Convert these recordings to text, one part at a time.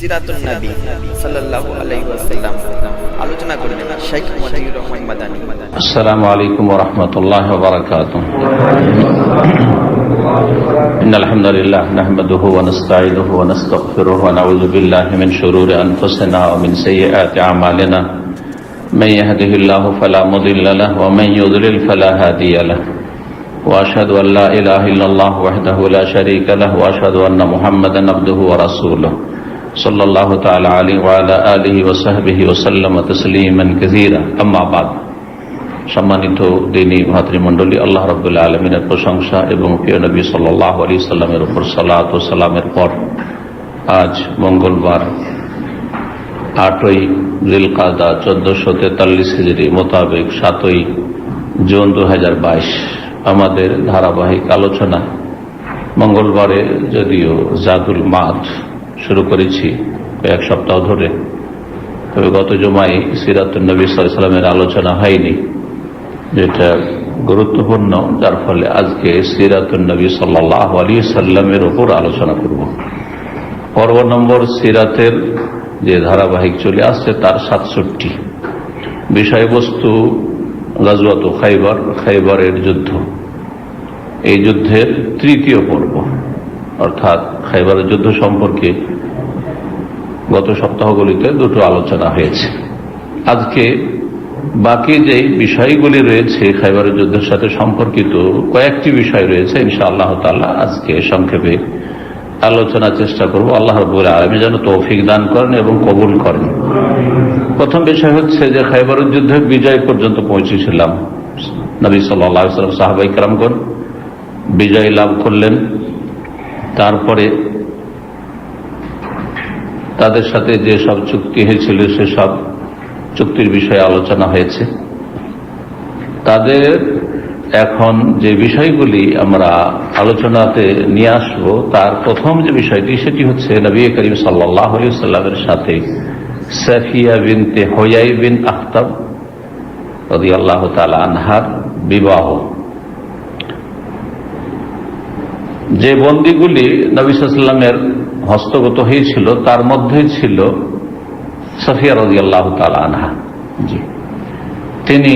সিরাতুন নবী সাল্লাল্লাহু আলাইহি ওয়াসাল্লাম আলোচনা করবেন শেখ মতিউর রহমান মাদানী। আসসালামু আলাইকুম ওয়া রাহমাতুল্লাহি ওয়া বারাকাতুহু। ইন্নাল হামদালিল্লাহ নাহমাদুহু ওয়া নাস্তাঈনুহু ওয়া নাস্তাগফিরুহু ওয়া নাউযু বিল্লাহি মিন শুরুরি আনফুসিনা ওয়া মিন সাইয়্যাতি আ'মালিনা মান ইয়াহদিহিল্লাহু ফালা মুদিল্লা লাহু ওয়া মান ইউদ্লিল ফালা হাদিয়া লাহু ওয়া আশহাদু আল লা ইলাহা ইল্লাল্লাহু ওয়াহদাহু লা শারীকা লাহু ওয়া আশহাদু আন্না মুহাম্মাদান আবদুহু ওয়া রাসূলুহু সাল্লাল্লাহু তাআলা আলাইহি ওয়া আলা আলিহি ওয়া সাহবিহি ওয়া সাল্লামা তাসলিমান কাসীরা। আম্মা বাদ। সম্মানিত দ্বীনী ভাতৃমণ্ডলী, আল্লাহ রাব্বুল আলামিনের প্রশংসা এবং প্রিয় নবী সাল্লাল্লাহু আলাইহি সাল্লামের উপর সালাত ও সালামের পর আজ মঙ্গলবার 8ই জিলকাদা 1443 হিজরি মোতাবেক 7ই জুন 2022 আমাদের ধারাবাহিক আলোচনা। মঙ্গলবারে যদিও জাদুল মাদ শুরু করেছি কয়েক সপ্তাহ ধরে, তবে গত জুমায় সিরাতুন নবী সাল্লাল্লাহু আলাইহি ওয়াসাল্লামের আলোচনা হয়নি, যেটা গুরুত্বপূর্ণ, যার ফলে আজকে সিরাতুন নবী সাল্লাল্লাহু আলাইহি ওয়াসাল্লামের উপর আলোচনা করব। পর্ব নম্বর সিরাতের যে ধারাবাহিক চলে আসছে তার 67। বিষয়বস্তু গাজওয়াত খাইবার, খাইবারের যুদ্ধ। এই যুদ্ধের তৃতীয় পর্ব, অর্থাৎ খাইবারের যুদ্ধ সম্পর্কে গত সপ্তাহগুলিতে দুটো আলোচনা হয়েছে। আজকে বাকি যে বিষয়গুলি রয়েছে খাইবারের যুদ্ধের সাথে সম্পর্কিত কয়েকটি বিষয় রয়েছে, ইনশাআল্লাহ তাআলা আজকে সংক্ষেপে আলোচনার চেষ্টা করব। আল্লাহ রাব্বুল আলামিন যেন তৌফিক দান করেন এবং কবুল করেন। প্রথম বিষয় হচ্ছে যে খাইবারের যুদ্ধে বিজয় পর্যন্ত পৌঁছেছিলাম। নবী সাল্লাল্লাহু আলাইহি ওয়াসাল্লাম, সাহাবায়ে কেরামগণ বিজয় লাভ করলেন। তারপরে তাদের সাথে যে সব চুক্তি হয়েছিল সেসব চুক্তির বিষয়ে আলোচনা হয়েছে। তাদের এখন যে বিষয়গুলি আমরা আলোচনাতে নিয়ে আসব, তার প্রথম যে বিষয়টি সেটি হচ্ছে নবী করিম সাল্লাল্লাহু আলাইহি ওয়াসাল্লামের সাথে সাফিয়া বিনতে হুয়াই বিন আখতাব রাদিয়াল্লাহু তাআলা আনহার বিবাহ। যে বন্দীগুলি নবী সাল্লাল্লাহু আলাইহি ওয়াসাল্লামের হস্তগত হয়েছিল তার মধ্যে ছিল সাফিয়া রাদিয়াল্লাহু তাআলা আনহা। তিনি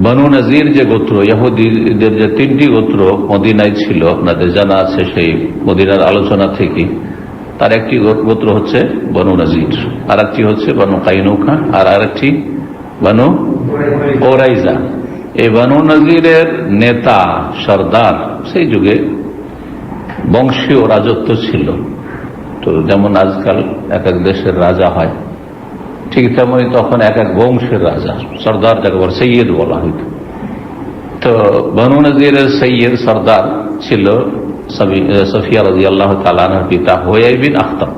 বনু নজির যে গোত্র, ইহুদীদের যে 3টি গোত্র মদিনায় ছিল, আপনাদের জানা আছে সেই মদিনার আলোচনা থেকে। তার একটি গোত্র হচ্ছে বনু নজির, আর একটি হচ্ছে বনু কাইনুকা, আর আরেকটি বনু কুরাইজা। এই বনু নজিরের নেতা সর্দার সেই যুগে বংশীয় রাজত্ব ছিল। তো যেমন আজকাল এক এক দেশের রাজা হয়, ঠিক তেমনি তখন এক এক বংশের রাজা, সর্দার যাকে বলে সৈয়দ বলা হইত। তো বনু নজিরের সৈয়দ সর্দার ছিল সাফিয়া রাদিয়াল্লাহু তাআলা আনহার পিতা হুয়াই বিন আখতাব।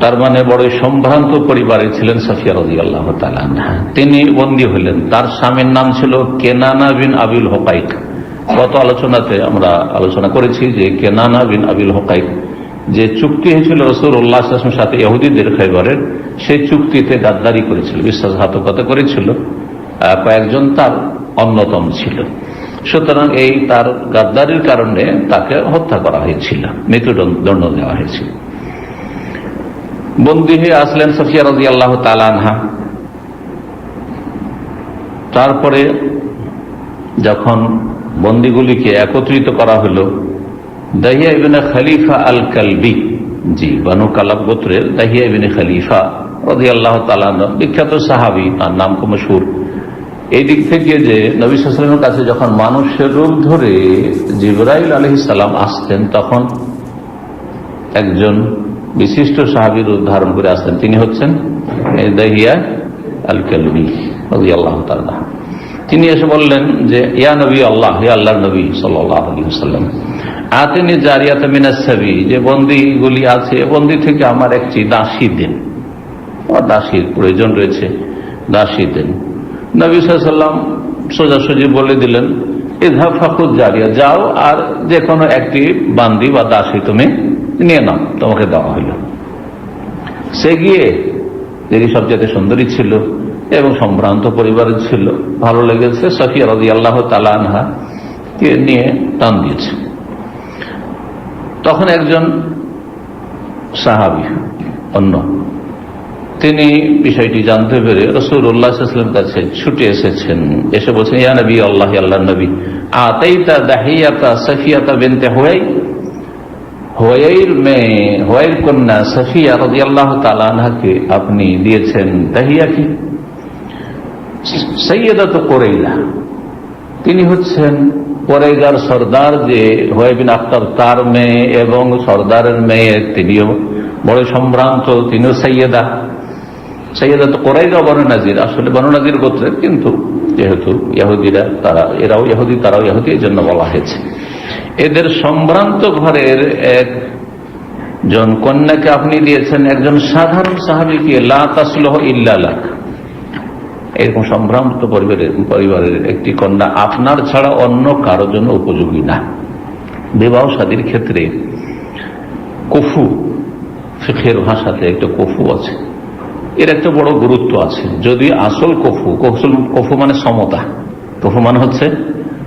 তার মানে বড় সম্ভ্রান্ত পরিবারে ছিলেন সাফিয়া রাদিয়াল্লাহু তাআলা আনহা। তিনি বন্দী হলেন। তার স্বামীর নাম ছিল কেনানা বিন আবিল হুকাইক। গত আলোচনাতে আমরা আলোচনা করেছি যে কেনানা বিন আবিল হুকাইক যে চুক্তি হয়েছিল রাসূলুল্লাহ সাল্লাল্লাহু আলাইহি ওয়াসাল্লামের সাথে ইহুদীদের খাইবারের, সেই চুক্তিতে গাদ্দারি করেছিল, বিশ্বাসঘাতকতা করেছিল। কয়েকজন তার অন্যতম ছিল। সুতরাং এই তার গাদ্দারির কারণে তাকে হত্যা করা হয়েছিল, মৃত্যুদণ্ড দেওয়া হয়েছিল। বন্দী হয়ে আসলেন সাফিয়া রাদিয়াল্লাহু তাআলা আনহা। তারপরে যখন বন্দীগুলিকে একত্রিত করা হলো, দাহিয়া ইবনে খলিফা আল কালবি, বনু কালাব গোত্রের দাহিয়া ইবনে খলিফা রাদিয়াল্লাহু তাআলা আনহু, বিখ্যাত সাহাবী, তার নাম খুব মশহুর। এই দিক থেকে যে নবী সাল্লাল্লাহু আলাইহি ওয়াসাল্লামের কাছে যখন মানুষের রূপ ধরে জিবরাইল আলাইহিস সালাম আসতেন, তখন একজন বিশিষ্ট সাহাবীর রূপ ধারণ করে আসতেন। তিনি হচ্ছেন দাহিয়া আল কালবি রাদিয়াল্লাহু তাআলা। তিনি এসে বললেন যে ইয়া নবী আল্লাহ, হে আল্লাহর নবী সাল্লাল্লাহু আলাইহি ওয়াসাল্লাম, আতিনি জারিয়াতা মিনাস সাবি, যে বন্দীগুলি আছে বন্দী থেকে আমার একটি দাসী দেন, আমার দাসীর প্রয়োজন রয়েছে, দাসী দেন। নবী সাল্লাল্লাহু আলাইহি ওয়াসাল্লাম সোজাসুজি বলে দিলেন ইযহাব ফাখুয জারিয়া, যাও আর যে কোনো একটি বান্দি বা দাসী তুমি নিয়ে নাও, তোমাকে দেওয়া হইল। সে গিয়ে যিনি সবচেয়ে সুন্দরী ছিল এবং সম্ভ্রান্ত পরিবারের ছিল, ভালো লেগেছে, সাফিয়া রাদিয়াল্লাহু তাআলা আনহা কে নিয়ে টান দিয়েছে। তখন একজন সাহাবী অন্য, তিনি বিষয়টি জানতে পেরে রাসূলুল্লাহ সাল্লাল্লাহু আলাইহি ওয়াসাল্লামের কাছে ছুটে এসেছেন। এসে বলছেন, ইয়া নবী আল্লাহ, আল্লাহর নবী, আতাইতা দাহিয়াতা সাফিয়াতা বিনতে হুয়াই, হুয়াইর মেয়ে, হুয়াইর কন্যা সাফিয়া রাদিয়াল্লাহু তাআলা আনহাকে আপনি দিয়েছেন দাহিয়া কি? সাইয়্যিদাতু কুরাইজা, তিনি হচ্ছেন কুরাইজার সর্দার, যে হুয়াই বিন আখতাব তার মেয়ে এবং সর্দারের মেয়ে, তিনিও বড় সম্ভ্রান্ত, তিনিও সাইয়্যিদা। সাইয়্যিদা তো কুরাইজা বনু নাজির, আসলে বনু নাজির গোত্রের, কিন্তু যেহেতু ইহুদিরা, এরাও ইহুদি তারাও ইহুদি, এই জন্য বলা হয়েছে। এদের সম্ভ্রান্ত ঘরের একজন কন্যাকে আপনি দিয়েছেন একজন সাধারণ সাহাবীকে, লা তাসলুহু ইল্লা লাক, এরকম সম্ভ্রান্ত পরিবারের একটি কন্যা আপনার ছাড়া অন্য কারোর জন্য উপযোগী না। বিবাহ শাদীর ক্ষেত্রে কুফু, ফিকহের ভাষাতে একটা কুফু আছে, এর একটা বড় গুরুত্ব আছে। যদি আসল কফু মানে সমতা, কফু মানে হচ্ছে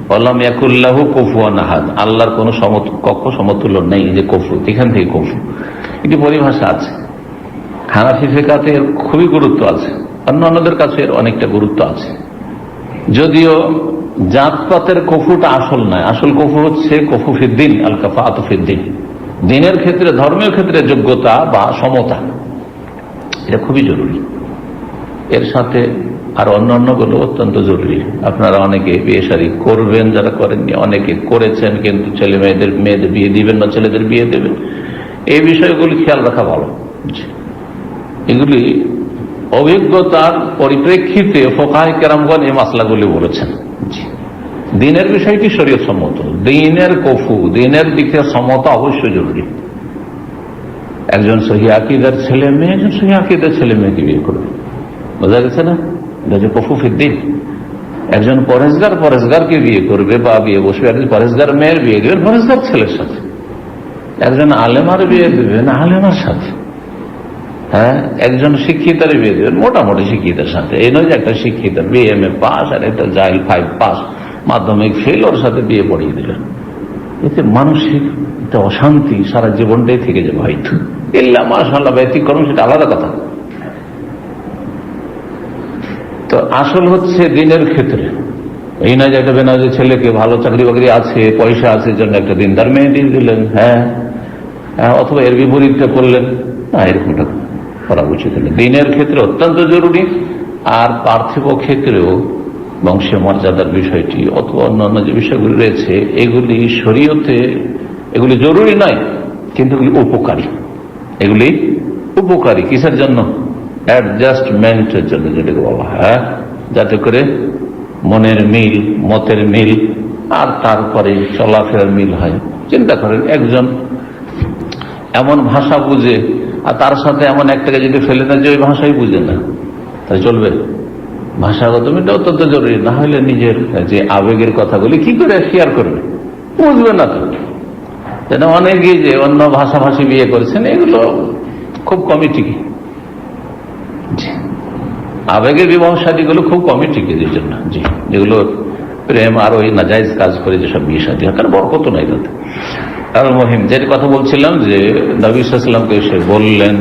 ওয়ালাম ইয়াকুল্লাহু কুফুয়ান আহাদ, আল্লাহর কোন কক্ষ সমতুল্য নেই, যে কফু, এখান থেকে কফু এটি পরিভাষা আছে। হানাফি ফিকহাতে এর খুবই গুরুত্ব আছে, অন্যদের কাছে এর অনেকটা গুরুত্ব আছে। যদিও জাতপাতের কফুটা আসল নয়, আসল কফু হচ্ছে কফু ফিদ্দিন, আল কাফাআতু ফিদ্দিন, দিনের ক্ষেত্রে, ধর্মীয় ক্ষেত্রে যোগ্যতা বা সমতা, এটা খুবই জরুরি। এর সাথে আর অন্যান্যগুলো অত্যন্ত জরুরি। আপনারা অনেকে বিয়ে শাদী করবেন, যারা করেননি, অনেকে করেছেন কিন্তু ছেলে মেয়েদের বিয়ে দিবেন না, ছেলেদের বিয়ে দেবেন, এই বিষয়গুলি খেয়াল রাখা ভালো। এগুলি অভিজ্ঞতার পরিপ্রেক্ষিতে ফুকাহায়ে কেরামগণ এই মাসলাগুলি বলেছেন। দিনের বিষয়টি শরীয়ত সম্মত, দিনের কফু, দিনের দিকে সমতা অবশ্যই জরুরি। একজন সহি আকীদার ছেলে মেয়ে একজন সহি আকীদার ছেলে মেয়েকে বিয়ে করবে, বোঝা গেছে না? এটা যে কফু ফিদ্দিন। একজন পরেশগারকে বিয়ে করবে বা বিয়ে বসবে, একজন পরেশগার মেয়ের বিয়ে দেবেন পরেশগার ছেলের সাথে, একজন আলেমার বিয়ে দেবেন আলেমার সাথে, হ্যাঁ, একজন শিক্ষিতার বিয়ে দেবেন মোটামুটি শিক্ষিতার সাথে। এই নয় যে একটা শিক্ষিতা BMA পাস আর একটা জাহিল 5 পাস মাধ্যমিক ফেল, ওর সাথে বিয়ে পড়িয়ে দিলেন। এতে মানসিক একটা অশান্তি সারা জীবনটাই থেকে যাবে হয়তো, ইল্লা মাশাআল্লাহ ব্যতিক্রম, সেটা আলাদা কথা। তো আসল হচ্ছে দিনের ক্ষেত্রে, এই না যে একটা বেনাজি ছেলেকে ভালো চাকরি বাকরি আছে, পয়সা আছে, জন্য একটা দিনদার মেয়ে দিয়ে দিলেন, হ্যাঁ, অথবা এর বিপরীতটা করলেন না, এরকমটা করা উচিত হলো। দিনের ক্ষেত্রে অত্যন্ত জরুরি, আর পার্থিব ক্ষেত্রেও বংশীয় মর্যাদার বিষয়টি অথবা অন্যান্য যে বিষয়গুলি রয়েছে, এগুলি শরীয়তে, এগুলি জরুরি নয় কিন্তু এগুলি উপকারী। এগুলি উপকারী কিসের জন্য? অ্যাডজাস্টমেন্টের জন্য, যেটাকে বলা হয়, যাতে করে মনের মিল, মতের মিল, আর তারপরে চলাফেরার মিল হয়। চিন্তা করেন, একজন এমন ভাষা বুঝে আর তার সাথে এমন একটাকে যদি ফেলে দেয় যে ওই ভাষাই বুঝে না, তাহলে চলবে? ভাষাগত মিলটা অত্যন্ত জরুরি, না হলে নিজের যে আবেগের কথাগুলি কি করে শেয়ার করবে, বুঝবে না তো। যেন অনেকেই যে অন্য ভাষাভাষী বিয়ে করেছেন, এগুলো খুব কমই টিকে, আবেগের বিবাহ শাদীগুলো খুব কমই টিকে, যে জন্য জি, যেগুলো প্রেম আর ওই নাজায়েজ কাজ করে যেসব বিয়ে শাদী হয়, কারণ বরকত নাই তাতে। আর মহিম যেটা কথা বলছিলাম, যে নবী সাল্লাল্লাহু আলাইহি ওয়াসাল্লামকে এসে বললেন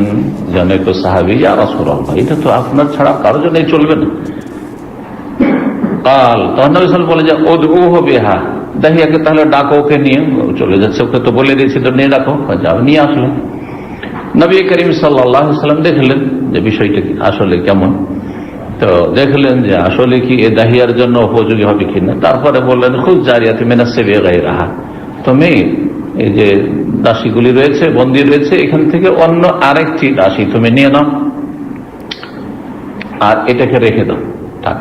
যেন একটু সাহাবী, ইয়া রাসূলুল্লাহ, এটা তো আপনার ছাড়া কারোর জন্য চলবে না। কাল, তখন নবী সাল্লাল্লাহু আলাইহি ওয়াসাল্লাম বলে যে উদউহু বিহা, দাহিয়াকে তাহলে ডাকো, ওকে নিয়ে চলে যাচ্ছে, ওকে তো বলে দিয়েছি, তো নিয়ে ডাকো, যাও, নিয়ে আসলেন। নবী করিম সাল্লাল্লাহু আলাইহি ওয়াসাল্লাম দেখলেন যে বিষয়টা আসলে কেমন, তো দেখলেন যে আসলে কি এ দাহিয়ার জন্য উপযোগী হবে কিনা। তারপরে বললেন, খুব জারিয়াতি মিনাস সাবি গায়রাহা, তুমি এই যে দাসীগুলি রয়েছে, বন্দী রয়েছে, এখান থেকে অন্য আরেকটি দাসী তুমি নিয়ে নাও, আর এটাকে রেখে দাও, থাক।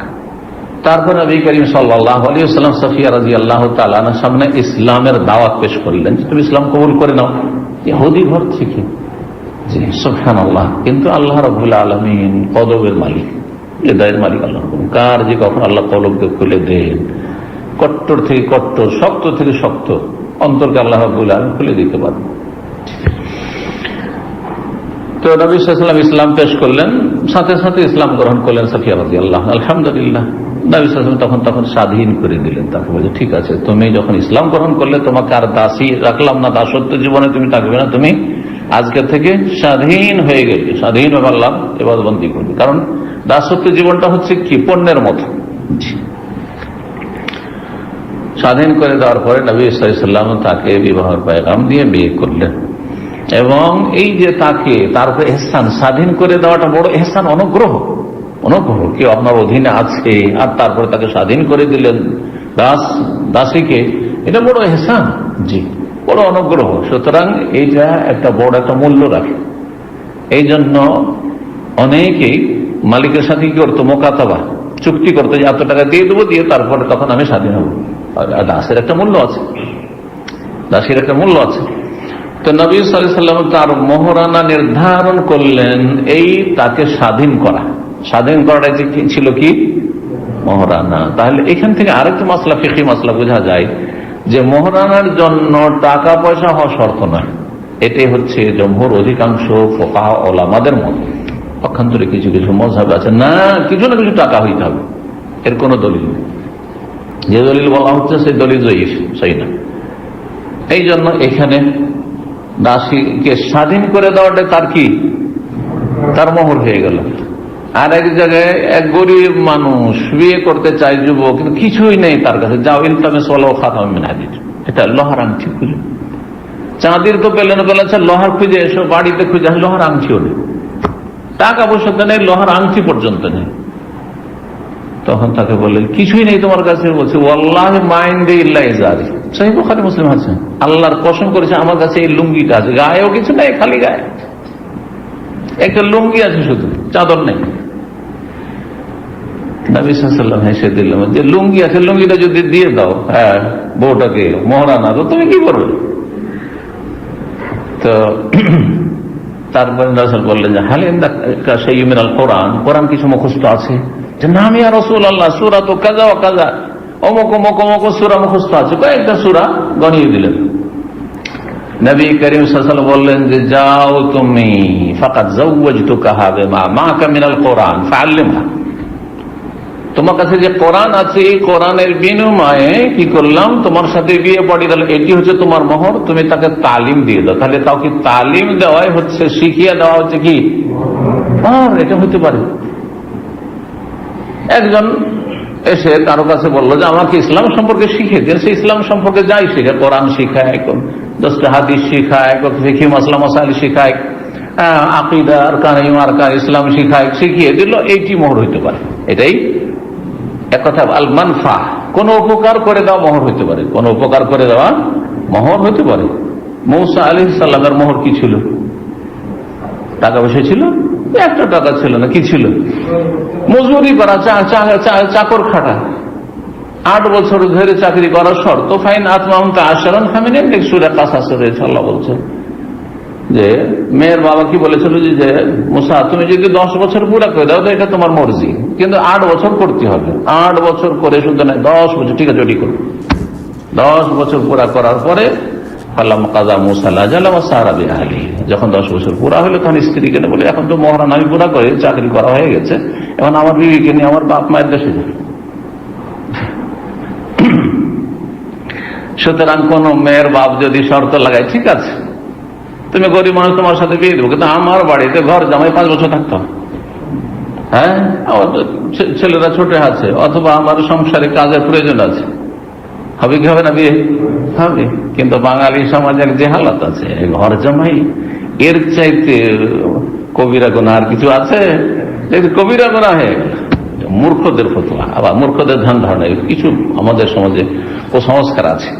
তারপর নবী করিম সাল্লাল্লাহু আলাইহি ওয়াসাল্লাম সাফিয়া রাদিয়াল্লাহু তাআলা আনহার সামনে ইসলামের দাওয়াত পেশ করলেন, তুমি ইসলাম কবুল করে নাও, ইহুদি ঘর থেকে। জি সুবহানাল্লাহ। কিন্তু আল্লাহ রাব্বুল আলামিন কলবের মালিক, হৃদয়ের মালিক আল্লাহ, কার যে কখন আল্লাহ কলবকে খুলে দেন, কট্টর থেকে কট্টর, শক্ত থেকে শক্ত অন্তরকে আল্লাহ রাব্বুল আলামিন খুলে দিতে পারেন। তো নবী সাল্লাল্লাহু আলাইহি ওয়াসাল্লাম ইসলাম পেশ করলেন, সাথে সাথে ইসলাম গ্রহণ করলেন সাফিয়া রাদিয়াল্লাহু আনহা। আলহামদুলিল্লাহ, নবী সাল্লাল্লাহু আলাইহি ওয়াসাল্লাম তখন স্বাধীন করে দিলেন। তাকে বলছে ঠিক আছে, তুমি যখন ইসলাম গ্রহণ করলে তোমাকে আর দাসী রাখলাম না, দাসত্ব জীবনে তুমি থাকবে না, তুমি আজকে থেকে স্বাধীন হয়ে গেলে, স্বাধীন হয়ে আল্লাহ ইবাদতবন্দি করবে। কারণ দাসত্ব জীবনটা হচ্ছে কি পণ্যের মতো। স্বাধীন করে দেওয়ার পরে নবী সাল্লাল্লাহু আলাইহি ওয়াসাল্লাম তাকে বিবাহের পয়গাম দিয়ে বিয়ে করলেন। এবং এই যে তাকে তারপরে ইহসান, স্বাধীন করে দেওয়াটা বড় ইহসান, অনুগ্রহ। অনুগ্রহ কেউ আপনার অধীনে আছে আর তারপরে তাকে স্বাধীন করে দিলেন দাসীকে, এটা বড় ইহসান, জি, বড় অনুগ্রহ। সুতরাং এইটা একটা বড় একটা মূল্য রাখে। এই জন্য অনেকেই মালিকের সাথে কি করতো, মোকাতাবা, চুক্তি করতো যে এত টাকা দিয়ে দেবো, দিয়ে তারপরে তখন আমি স্বাধীন হবো। দাসের একটা মূল্য আছে, দাসের একটা মূল্য আছে। তো নবী সাল্লাল্লাহু আলাইহি ওয়াসাল্লাম তার মোহরানা নির্ধারণ করলেন এই তাকে স্বাধীন করা। স্বাধীন করাটা ছিল কি মোহরানা। তাহলে এখান থেকে আরেকটা মাসলা, ফিকহি মাসলা বোঝা যায় যে মোহরানার জন্য টাকা পয়সা হওয়া শর্ত নয়। এটাই হচ্ছে জমহুর অধিকাংশ ফুকাহা ওলামাদের মত। পক্ষান্তরে কিছু কিছু মাযহাব আছে না, কিছু না কিছু টাকা হইতে হবে, এর কোনো দলিল নেই। যে দলিল বলা হচ্ছে সেই দলিল জয়ীফ, সহি না। এই জন্য এখানে দাসীকে স্বাধীন করে দেওয়াটা তার কি, তার মোহর হয়ে গেল। আর এক জায়গায় এক গরিব মানুষ বিয়ে করতে চায়, যুবক, কিন্তু কিছুই নেই তার কাছে, যাও ইলতামিস ওয়ালাউ খাতাম মিন হাদিদ, এটা লোহার আংটি খুঁজে, চাঁদির তো পেলে না, পেলে লোহার খুঁজে এসো, বাড়িতে খুঁজে লোহার আংটিও নেই, টাকা পয়সা তো নেই, লোহার আংটি পর্যন্ত নেই। তখন তাকে বললেন কিছুই নেই তোমার কাছে, বলছে ওয়াল্লাহি মা ইনদি ইল্লা ইজারি, সহিহ বুখারী মুসলিম আছে, আল্লাহর কসম করেছে আমার কাছে এই লুঙ্গিটা আছে, গায়েও কিছু নেই, খালি গায়ে একটা লুঙ্গি আছে, শুধু চাদর নেই। নবী সাল্লাল্লাহু আলাইহি ওয়াসাল্লাম হেসে দিলেন যে লুঙ্গি আছে, লুঙ্গিটা যদি দিয়ে দাও হ্যাঁ বউটাকে মোহরানা, তো তুমি কি করবে? তো তারপরে রাসূল বললেন যে হাল ইনদাকা শাইউম মিনাল কোরআন, কোরআন কিছু মুখস্থ আছে? যে নাম ইয়া রাসূলুল্লাহ সূরা তো কাযা ওয়া কাযা, অমুক অমুক অমুক সূরা মুখস্থ আছে, কয়েকটা সূরা গনিয়ে দিলেন। নবী করিম সাল্লাল্লাহু আলাইহি ওয়াসাল্লাম বললেন যে যাও তুমি, ফাকাদ যাওয়াজতুকা বিমা মাকা মিনাল কোরআন ফাআল্লিমহা, তোমার কাছে যে কোরআন আছে এই কোরআনের বিনিময়ে কি করলাম, তোমার সাথে বিয়ে পড়িয়ে দিলাম, এটি হচ্ছে তোমার মোহর, তুমি তাকে তালিম দিয়ে দাও। তাহলে তাও কি তালিম দেওয়াই হচ্ছে, শিখিয়ে দেওয়া হচ্ছে কি মোহর? এটা হতে পারে। একজন এসে কারো কাছে বললো যে আমাকে ইসলাম সম্পর্কে শিখে দিন, সে ইসলাম সম্পর্কে যাই শিখে, কোরআন শিখায়, 10টা হাদিস শিখায়, ফিকহি মাসলা মাসাইল শিখায়, আকীদা আরকান ঈমান ইসলাম শিখায়, শিখিয়ে দিল, এইটি মোহর হইতে পারে। এটাই এক কথা। আল মানফা, কোন উপকার করে দেওয়া মোহর হইতে পারে, কোন উপকার করে দেওয়া মোহর হইতে পারে। মূসা আলাইহিস সালামের মোহর কি ছিল? টাকা পয়সা ছিল? একটা টাকা ছিল না, কি ছিল? মজুরি করা, চাকর খাটা, 8 বছর ধরে চাকরি করার শর্ত। ফাইন আতমামতা আশরান ফামিন সূরা কাসাসে রয়েছে, আল্লাহ বলছে যে মেয়ের বাবা কি বলেছিল যে মুসা তুমি যদি 10 বছর পুরা করে দাও তো এটা তোমার মর্জি, কিন্তু 8 বছর করতে হবে। 8 বছর করে শুধু নয়, 10 বছর, ঠিক আছে ওটি করো। 10 বছর পুরা করার পরে যখন 10 বছর পুরা হলো তখন স্ত্রীকে বলে এখন তো মহারান আমি পুরা করে চাকরি করা হয়ে গেছে, এখন আমার বিবিকে নিয়ে আমার বাপ মায়ের দেশে যাবে। সুতরাং কোন মেয়ের বাপ যদি শর্ত লাগায়, ঠিক আছে তুমি গরিব মানুষ, তোমার সাথে বিয়ে দেবো, কিন্তু আমার বাড়িতে ঘর জামাই 5 বছর থাকতো, হ্যাঁ ছেলেরা ছোট আছে, অথবা আমার সংসারে কাজের প্রয়োজন আছে, হবে কি হবে না? বিয়ে হবে। কিন্তু বাঙালি সমাজের যে হালাত আছে, ঘর জামাই এর চাইতে কবিরা গুনাহ আর কিছু আছে? কবিরা গুনাহ হয়ে গেল। মূর্খদের ফতোয়া, আবার মূর্খদের ধ্যান ধারণা, কিছু আমাদের সমাজে কুসংস্কার আছে,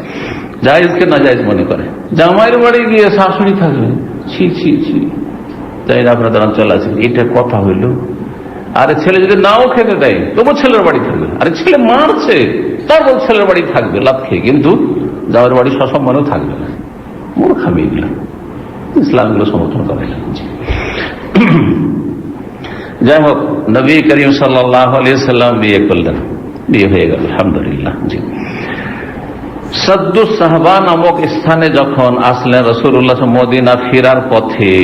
জায়েজকে না জায়েজ মনে করে। জামাইয়ের বাড়ি গিয়ে শাশুড়ি থাকবে, ছি ছি ছি, তাই না? আপনাদের অঞ্চল আছে, এটা কথা হইল। আরে ছেলে যদি নাও খেতে দেয় তবু ছেলের বাড়ি থাকবে, আরে ছেলে মারছে তারপর ছেলের বাড়ি থাকবে লাভ খেয়ে, কিন্তু জামাইয়ের বাড়ি সসম্মানেও থাকবে না। মূর্খামি এগুলো, ইসলাম এগুলো সমর্থন করে না। যাই হোক, নবী করিম সাল্লাল্লাহু আলাইহি ওয়াসাল্লাম বিয়ে করলেন, বিয়ে হয়ে গেল, আলহামদুলিল্লাহ। জি, সাদ্দুস সাহবা নামক স্থানে যখন আসলেন রাসূলুল্লাহ মদিনা ফেরার পথে,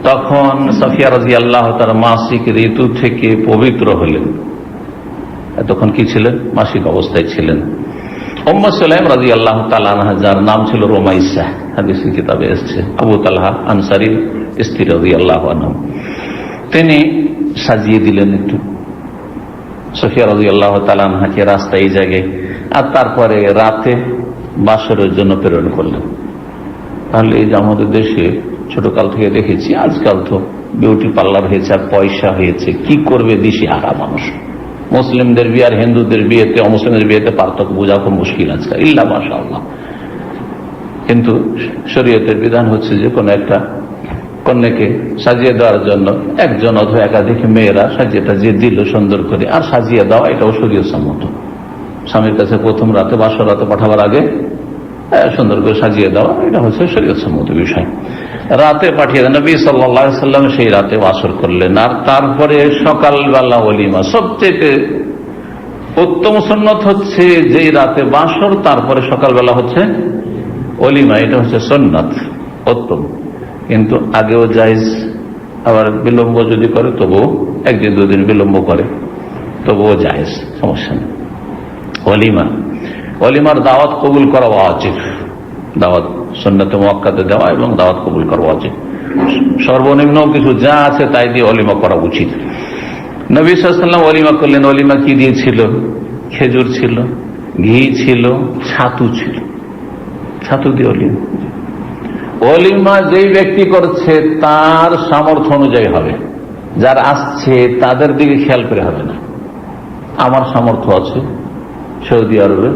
তখন সাফিয়া রাদিয়াল্লাহু তাআলা মাসিক ঋতু থেকে পবিত্র হলেন। তখন কি ছিলেন? মাসিক অবস্থায় ছিলেন। উম্মে সুলাইম রাদিয়াল্লাহু তাআলা আনহা, যার নাম ছিল রুমাইসা, হাদিসের কিতাবে এসেছে, আবু তালহা আনসারীর স্ত্রী রাদিয়াল্লাহু আনহা, তিনি সাজিয়ে দিলেন একটু সফিয়া রাদিয়াল্লাহু তাআলা আনহাকে রাস্তায় এই জায়গায়, আর তারপরে রাতে বাসরের জন্য প্রেরণ করলেন। তাহলে এই যে আমাদের দেশে ছোটকাল থেকে দেখেছি, আজকাল তো বিউটি পার্লার হয়েছে আর পয়সা হয়েছে, কি করবে দিশেহারা মানুষ। মুসলিমদের বিয়ে আর হিন্দুদের বিয়েতে, অমুসলিমদের বিয়েতে পার্থক্য বোঝা খুব মুশকিল আজকাল, ইল্লা মাশাআল্লাহ। কিন্তু শরীয়তের বিধান হচ্ছে যে কোনো একটা কন্যাকে সাজিয়ে দেওয়ার জন্য একজন অথবা একাধিক মেয়েরা সাজিয়ে টাজিয়ে দিল সুন্দর করে, আর সাজিয়ে দেওয়া এটাও শরীয়ত সম্মত। স্বামীর কাছে প্রথম রাতে, বাসর রাতে পাঠাবার আগে সুন্দর করে সাজিয়ে দেওয়া, এটা হচ্ছে শরীয়ত সম্মত বিষয়। রাতে পাঠিয়ে দেন, নবী সাল্লাল্লাহু আলাইহি ওয়াসাল্লাম সেই রাতে বাসর করলেন, আর তারপরে সকালবেলা ওলিমা। সবচেয়ে উত্তম সুন্নত হচ্ছে যেই রাতে বাসর তারপরে সকালবেলা হচ্ছে ওলিমা, এটা হচ্ছে সুন্নাত, উত্তম। কিন্তু আগেও জায়েজ, আবার বিলম্ব যদি করে তবুও, একদিন দুদিন বিলম্ব করে তবুও জায়েজ, সমস্যা নেই। ওলিমার দাওয়াত কবুল করা উচিত, দাওয়াত সুন্নাতে মুআক্কাদে দেওয়া এবং দাওয়াত কবুল করা উচিত। সর্বনিম্ন কিছু যা আছে তাই দিয়ে ওলিমা করা উচিত। নবী সাল্লাল্লাহু আলাইহি ওয়াসাল্লাম ওলিমা করলেন। ওলিমা কি দিয়েছিল? খেজুর ছিল, ঘি ছিল, ছাতু ছিল। ছাতু দিয়ে ওলিমা। ওলিমা যেই ব্যক্তি করছে তার সামর্থ্য অনুযায়ী হবে, যার আসছে তাদের দিকে খেয়াল করে হবে না। আমার সামর্থ্য আছে, সৌদি আরবে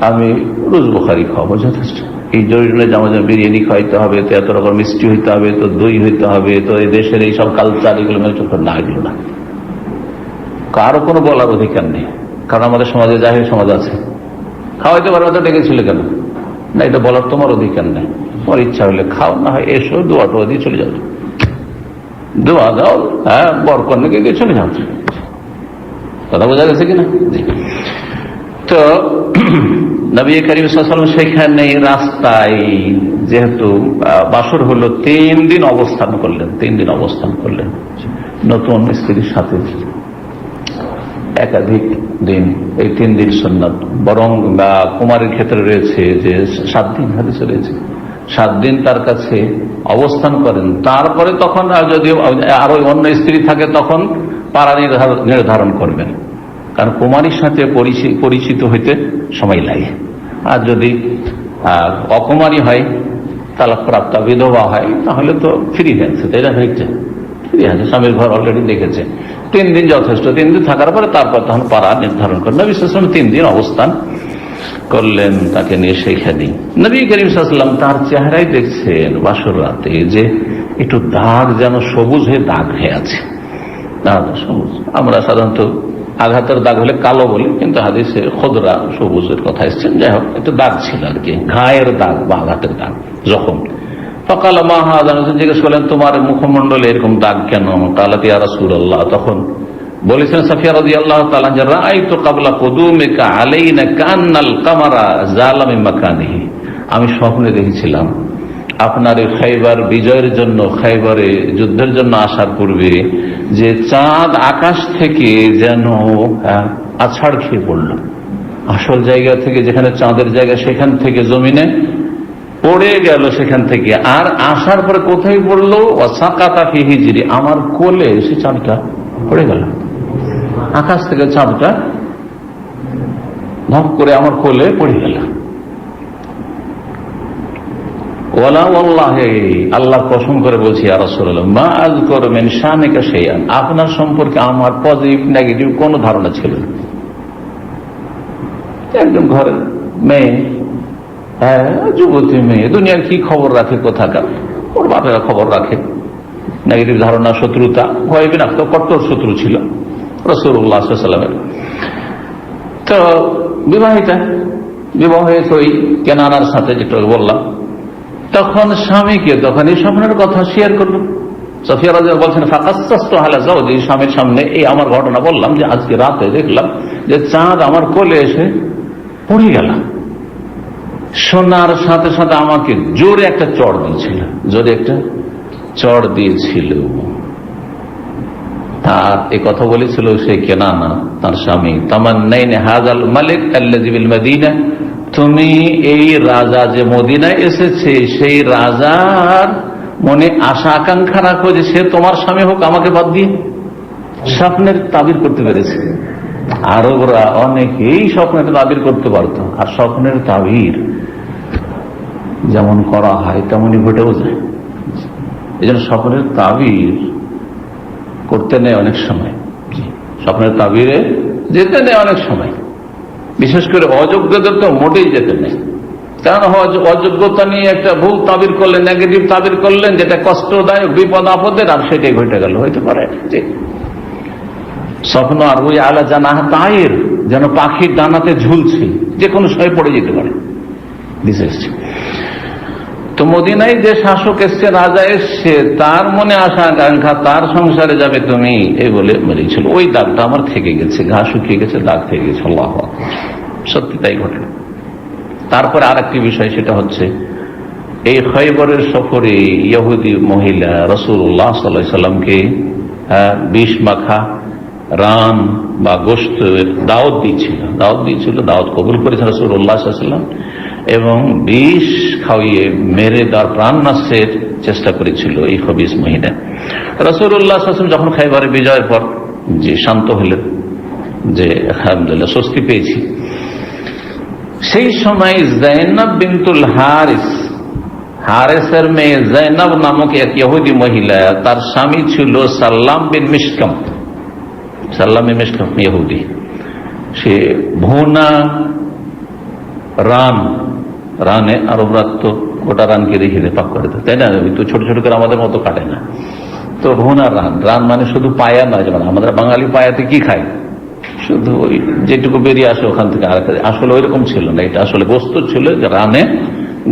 আমি রোজ বুখারি খাওয়াবো, যথেষ্ট। এই জরুরি যেমন বিরিয়ানি খাইতে হবে, তো এত রকম মিষ্টি হইতে হবে, তো দই হইতে হবে, তো এই দেশের এইসব কালচার, এগুলো মেনে চলতে না, এগুলো না। কারো কোনো বলার অধিকার নেই, কারণ আমাদের সমাজে জাহির সমাজ আছে, খাওয়াইতে পারবে তো ডেকেছিল কেন? না, এটা বলার তোমার অধিকার নেই। তোমার ইচ্ছা হলে খাও, না হয় এসো, দোয়া টোয়া দিয়ে চলে যাও, দোয়া দাও, হ্যাঁ, বরকন্যাকে গিয়ে চলে যাও। কথা বোঝা গেছে কিনা? তো নবী করিম সাল্লাল্লাহু আলাইহি ওয়াসাল্লাম সেখানে রাস্তায়, যেহেতু বাসর হলো, 3 দিন অবস্থান করলেন। 3 দিন অবস্থান করলেন নতুন স্ত্রীর সাথে, একাধিক দিন। এই 3 দিন সুন্নাত, বরং কুমারের ক্ষেত্রে রয়েছে যে 7 দিন, হাদিসে রয়েছে 7 দিন তার কাছে অবস্থান করেন। তারপরে তখন যদি আরো অন্য স্ত্রী থাকে তখন পাড়া নির্ধারণ করবেন, কারণ কুমারীর সাথে পরিচিত হইতে সময় লাগে। আর যদি অকুমারী হয়, তালাকপ্রাপ্তা বিধবা হয়, তাহলে তো ফ্রি হয়েছে, তাই না? ফ্রি আছে, স্বামীর ঘর অলরেডি দেখেছে। 3 দিন যথেষ্ট। 3 দিন থাকার পরে তারপর তখন পাড়া নির্ধারণ করেন। নবী সাল্লাল্লাহু আলাইহি ওয়াসাল্লাম 3 দিন অবস্থান করলেন তাকে নিয়ে সেখানে। নবী করিম সাল্লাল্লাহু আলাইহি ওয়াসাল্লাম তার চেহারায় দেখছেন বাসর রাতে যে একটু দাগ, যেন সবুজ হয়ে দাগ হয়ে আছে। সবুজ, আমরা সাধারণত আঘাতের দাগ হলে কালো বলি, কিন্তু হাদিসে খোদরা সবুজের কথা এসছেন। যাই হোক, একটু দাগ ছিল আর কি, ঘায়ের দাগ বা আঘাতের দাগ, জখম। সকাল মা হাজান জিজ্ঞেস করলেন, তোমার মুখমণ্ডলে এরকম দাগ কেন? কালাত ইয়া রাসূলুল্লাহ। তখন বলেছেন সাফিয়া রাদিয়াল্লাহু তাআলা, রাআইতু ক্বাবলা কুদুমিকা আলাইনা কান্নাল কামারা জালা মিন মাকানিহি। আমি স্বপ্নে দেখেছিলাম আপনার এই খাইবার বিজয়ের জন্য, খাইবারে যুদ্ধের জন্য আসার পূর্বে যে চাঁদ আকাশ থেকে যেন আছাড় খেয়ে পড়ল, আসল জায়গা থেকে, যেখানে চাঁদের জায়গা সেখান থেকে জমিনে পড়ে গেল সেখান থেকে। আর আসার পরে কোথায় পড়লো? ওয়াসাকাতা ফি হিজরি, আমার কোলে সে চাঁদটা পড়ে গেল। আকাশ থেকে চাঁদটা ধপ করে আমার কোলে পড়ে গেল। আল্লাহর কসম করে বলছি ইয়া রাসূলুল্লাহ, মা আযকুরু মিন শানিকা শাইআন, আপনার সম্পর্কে আমার পজিটিভ নেগেটিভ কোনো ধারণা ছিল না। একজন ঘরের মেয়ে, যুবতী মেয়ে, দুনিয়ার কি খবর রাখে, কোথাকার, ওর বাপেরা খবর রাখে। নেগেটিভ ধারণা, শত্রুতা, ভয় বিনাক্ত, কট্টর শত্রু ছিল রাসূলুল্লাহ সাল্লাল্লাহু আলাইহি ওয়াসাল্লামের। তো বিবাহিতা, বিবাহ হয়েছে ওই কেনানার সাথে, যেটা বললাম। তখন স্বামীকে তখন এই স্বপ্নের কথা শেয়ার করলো। সাফিয়া রাদিয়াল্লাহু বলছেন, ফাকাসসাসতু আলা যাওজি, স্বামীর সামনে এই আমার ঘটনা বললাম যে আজকে রাতে দেখলাম যে চাঁদ আমার কোলে এসে পড়ে গেল। শোনার সাথে সাথে আমাকে জোরে একটা চড় দিয়েছিল, জোরে একটা চড় দিয়েছিল। আর এই কথা বলেছিল সে কেনানা তার স্বামী, তামান্নাইনে হাজাল মালিক আল্লাযী বিল মদিনা, তুমি এই রাজা যে মদিনায় এসেছে সেই রাজার মনে আশা আকাঙ্ক্ষা রাখো যে সে তোমার স্বামী হোক আমাকে বাদ দিয়ে। স্বপ্নের তাবির করতে পেরেছে। আরবরা অনেকেই স্বপ্নের তাবির করতে পারত, আর স্বপ্নের তাবির যেমন করা হয় তেমনই ঘটেও যায়। এই জন্য স্বপ্নের তাবির করতে নেই অনেক সময়, স্বপ্নের তাবিরে যেতে নেই অনেক সময়, বিশেষ করে অযোগ্যদের তো মোটেই যেতে নেই। কারণ অযোগ্যতা নিয়ে একটা ভুল তাবির করলেন, নেগেটিভ তাবির করলেন, যেটা কষ্টদায়ক বিপদ আপদের, আর সেটাই ঘটে গেল, হইতে পারে। স্বপ্ন আর ওই আলা জানা তায়ের, যেন পাখির ডানাতে ঝুলছে, যে কোনো সময় পড়ে যেতে পারে। বিশেষ তো মদিনায় যে শাসক এসছে, রাজা এসছে, তার মনে আশা আকাঙ্ক্ষা তার সংসারে যাবে তুমি, এই বলে মেরেছিল। ওই দাগটা আমার থেকে গেছে, ঘা শুকিয়ে গেছে, দাগ থেকে গেছে। আল্লাহু আকবার, সত্যি তাই ঘটল। তারপরে আর একটি বিষয়, সেটা হচ্ছে এই খয়বরের সফরে ইহুদি মহিলা রাসূলুল্লাহ সাল্লাল্লাহু আলাইহি সাল্লামকে বিষ মাখা রান বা গোশতের দাওয়াত দিয়েছিল, দাওয়াত কবুল করেছেন রাসূলুল্লাহ সাল্লাল্লাহু আলাইহি সাল্লাম, এবং বিষ খাওয়িয়ে মেরে তার প্রাণ নাশের চেষ্টা করেছিল এই খবিস মহিলা। রাসূলুল্লাহ সাল্লাল্লাহু আলাইহি ওয়াসাল্লাম যখন খায়বরের বিজয়ের পর যে শান্ত হলেন, যে আলহামদুলিল্লাহ স্বস্তি পেয়েছি, সেই সময় যায়েনব বিনতুল হারেসের মেয়ে যায়েনব নামক এক ইহুদি মহিলা, তার স্বামী ছিল সাল্লাম বিন মিশকাম ইহুদি। সে ভুনা রানে আরবরা তো গোটা রানকে রেখে পাক করে দেয়, তাই না? তো ছোট ছোট করে আমাদের মতো কাটে না। তো ভুনা রান মানে শুধু পায়া নয়, যেমন আমাদের বাঙালি পায়াতে কি খায়, শুধু ওই যেটুকু বেরিয়ে আসে ওখান থেকে। আর আসলে ওইরকম ছিল না, এটা আসলে গোস্ত ছিল, রানে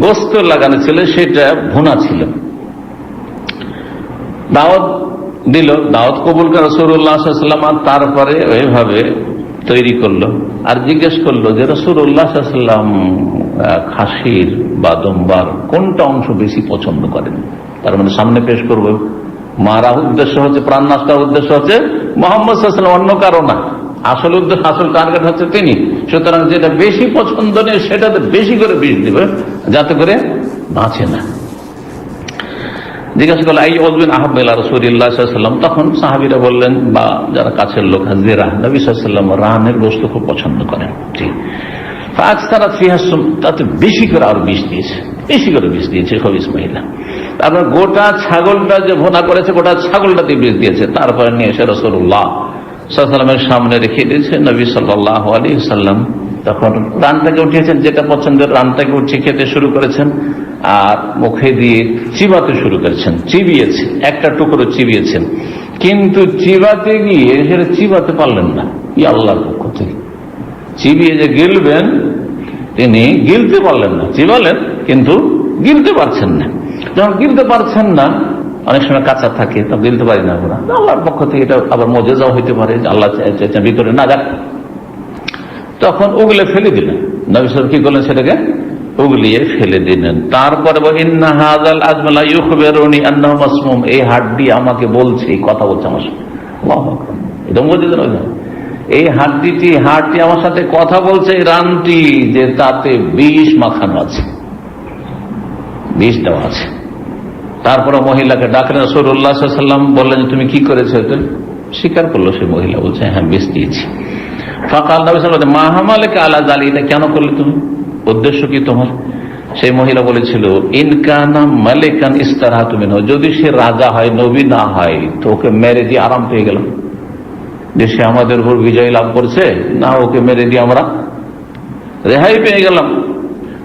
গোস্ত লাগানো ছিল, সেটা ভুনা ছিল। দাওয়াত দিল, দাওয়াত কবুল করে রাসূলুল্লাহ সাল্লাল্লাহু আলাইহি ওয়াসাল্লাম। তারপরে ওইভাবে তৈরি করলো, আর জিজ্ঞেস করলো যে রাসূলুল্লাহ সাল্লাল্লাহু আলাইহি ওয়াসাল্লাম খাসির বা দম্বার কোনটা অংশ বেশি পছন্দ করেন। তার মানে সামনে পেশ করবো, মারা উদ্দেশ্য হচ্ছে, প্রাণ নাশ করার উদ্দেশ্য হচ্ছে মুহাম্মদ সাল্লাল্লাহু আলাইহি ওয়াসাল্লাম, অন্য কারো না। আসল উদ্দেশ্য, আসল টার্গেট হচ্ছে তিনি। সুতরাং যেটা বেশি পছন্দ নেই সেটাতে বেশি করে বিষ দিবে, যাতে করে বাঁচে না। জিজ্ঞাসা করলো আই ওয়াজবিন আহাব্বিলা রাসূলিল্লাহ সাল্লাল্লাহু আলাইহি ওয়াসাল্লাম। তখন সাহাবীরা বললেন, বা যারা কাছের লোক, হাজিরা নবী সাল্লাল্লাহু আলাইহি ওয়াসাল্লাম রানের গোশত খুব পছন্দ করেন। ঠিক, ফাকসারাত ফিহা সুম, তাতে বেশি করে আর বিষ দিয়েছে খবিস মহিলা। তারপর গোটা ছাগলটা যে ভুনা করেছে, গোটা ছাগলটাতে বিষ দিয়েছে। তারপরে নিয়ে এসে রাসূলুল্লাহ সাল্লাল্লাহু আলাইহি ওয়াসাল্লামের সামনে রেখে দিয়েছে। নবী সাল্লাল্লাহু আলাইহি ওয়াসাল্লাম তখন রানটাকে উঠিয়েছেন, যেটা পছন্দের রানটাকে উঠিয়ে খেতে শুরু করেছেন, আর মুখে দিয়ে চিবাতে শুরু করেছেন। চিবিয়েছে, একটা টুকরো চিবিয়েছেন, কিন্তু চিবাতে গিয়ে সেটা চিবাতে পারলেন না। ই আল্লাহর পক্ষ থেকে চিবিয়ে যে গিলবেন, তিনি গিলতে পারলেন না। চিবালেন কিন্তু গিলতে পারছেন না। যখন গিলতে পারছেন না, অনেক সময় কাঁচা থাকে, তা গিলতে পারি না আমরা, আল্লাহর পক্ষ থেকে এটা আবার মজেজাও হইতে পারে, আল্লাহ ভিতরে না যাক। তখন উগলে ফেলে দিলেন। নবী সাল্লাল্লাহু আলাইহি ওয়াসাল্লাম কি করলেন, সেটাকে উগলিয়ে ফেলে দিলেন। তারপরে ইন্না হাযাল আজমালা ইউখবিরুনি আন্নাহু মাসমুম, এই হাড্ডি আমাকে বলছে, এই কথা বলছে আমার সাথে। আল্লাহু আকবার, এটা মজেজা নয়? এই হাড্ডিটি আমার সাথে কথা বলছে, এই রানটি, যে তাতে বিষ মাখানো আছে, বিষ দেওয়া আছে। তারপরে মহিলাকে ডাকলেন, রাসূলুল্লাহ সাল্লাল্লাহু আলাইহি ওয়াসাল্লাম বললেন, তুমি কি করেছো? স্বীকার করলো সে মহিলা, বলছে হ্যাঁ বিষ দিয়েছি। ফাকাল নবী সাল্লাল্লাহু আলাইহি ওয়াসাল্লাম মা হামালাকা আলা যালিকা, এটা কেন করলে তুমি, উদ্দেশ্য কি তোমার? সেই মহিলা বলেছিল, ইন কানা মালিকান ইস্তারাহতু মিনহু, যদি সে রাজা হয়, নবী না হয়, তো ওকে মেরে দিয়ে আরাম পেয়ে গেলাম, যে সে আমাদের উপর বিজয় লাভ করছে, না ওকে মেরে দিয়ে আমরা রেহাই পেয়ে গেলাম।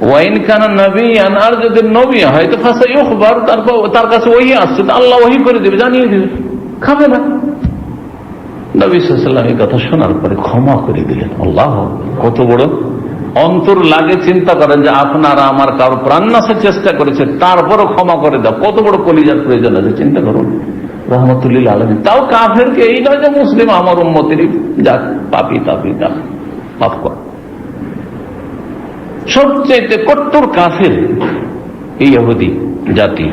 ওয়াইন কানা নবিয়ান, আর যদি নবী হয় তো ফাসা ইউখবার, তারপর তার কাছে ওহী আসছে, আল্লাহ ওহী করে দেবে, জানিয়ে দেবে, খাবে না। নবী সাল্লাল্লাহু আলাইহি ওয়াসাল্লাম এই কথা শোনার পরে ক্ষমা করে দিলেন। আল্লাহ, কত বড় অন্তর লাগে! চিন্তা করেন যে আপনারা আমার কারো প্রাণ নাশের চেষ্টা করেছে, তারপরও ক্ষমা করে দাও, কত বড় কলিজার প্রয়োজন আছে, চিন্তা করুন। রহমতুল্লিল আলামিন, তাও কাফেরকে, এই নয় যে মুসলিম আমার উম্মতেরই যাক পাপি পাপ কর, সবচেয়ে কট্টর কাফের এই ইহুদি জাতি,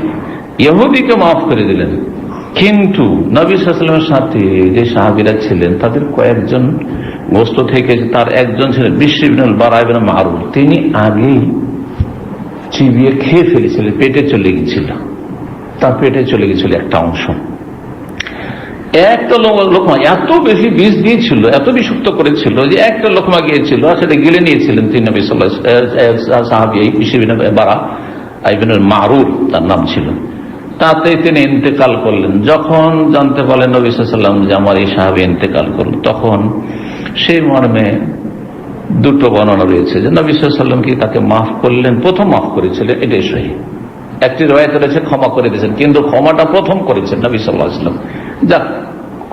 ইহুদিকে মাফ করে দিলেন। কিন্তু নবী সাল্লাল্লাহু আলাইহি ওয়াসাল্লামের সাথে যে সাহাবীরা ছিলেন তাদের কয়েকজন গোস্ত থেকে তার একজন ছিলেন বিশর ইবনুল বারা ইবনে মারুর, তিনি আগেই চিবিয়ে খেয়ে ফেলেছিলেন, পেটে চলে গেছিল, তার পেটে চলে গেছিল একটা অংশ। একটা লোকমা এত বেশি বিষ দিয়েছিল, এত বিষুক্ত করেছিল যে একটা লোকমা গিয়েছিল আর সেটা গিলে নিয়েছিলেন তিনি নবী সাল্লাল্লাহু আলাইহি ওয়াসাল্লাম। সাহাবী বিশর ইবনে বারা ইবনে মারুর তার নাম ছিল। তাতে তিনি ইন্তেকাল করলেন। যখন জানতে পারলেন নবী সাল্লাল্লাহু আলাইহি ওয়াসাল্লাম যে আমার এই সাহাবী ইন্তেকাল করল, তখন সেই মর্মে দুটো বর্ণনা রয়েছে যে নবী সাল্লাল্লাহু আলাইহি ওয়াসাল্লাম কি তাকে মাফ করলেন, প্রথম মাফ করেছিলেন, এটাই সহি। একটি রওয়ায়াতে রয়েছে ক্ষমা করে দিয়েছেন, কিন্তু ক্ষমাটা প্রথম করেছেন নবী সাল্লাল্লাহু আলাইহি ওয়াসাল্লাম। যাক,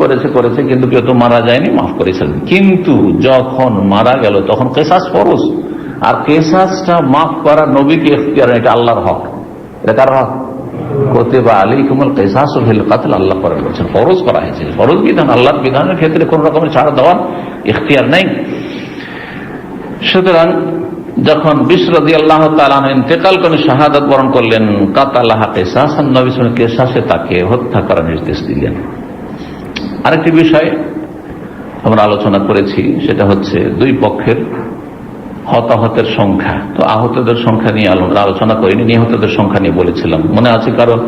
করেছে কিন্তু কেউ তো মারা যায়নি, মাফ করেছিলেন। কিন্তু যখন মারা গেল তখন কিসাস ফরজ, আর কিসাসটা মাফ করা নবীকে ইখতিয়ার, এটা আল্লাহর হক। এটা কার হক? কুতিবা আলাইকুমুল কিসাসু ফিল কতল, আল্লাহ করে বলেছেন, ফরজ করা হয়েছে। ফরজ বিধান, আল্লাহর বিধানের ক্ষেত্রে কোন রকমের ছাড় দেওয়ার ইখতিয়ার নেই। সুতরাং যখন বিশর রাদিয়াল্লাহু তাআলা ইন্তেকাল করে শাহাদাত বরণ করলেন, কাতালাহা কিসাসান, নবী সাল্লাল্লাহু আলাইহি ওয়াসাল্লাম কিসাসে তাকে হত্যা করার নির্দেশ দিলেন। আরেকটি বিষয় আমরা আলোচনা করেছি, সেটা হচ্ছে দুই পক্ষের হতাহতের সংখ্যা। তো আহতদের সংখ্যা নিয়ে আলোচনা করিনি, নিহতদের সংখ্যা নিয়ে বলেছিলাম। মনে আছে কারণ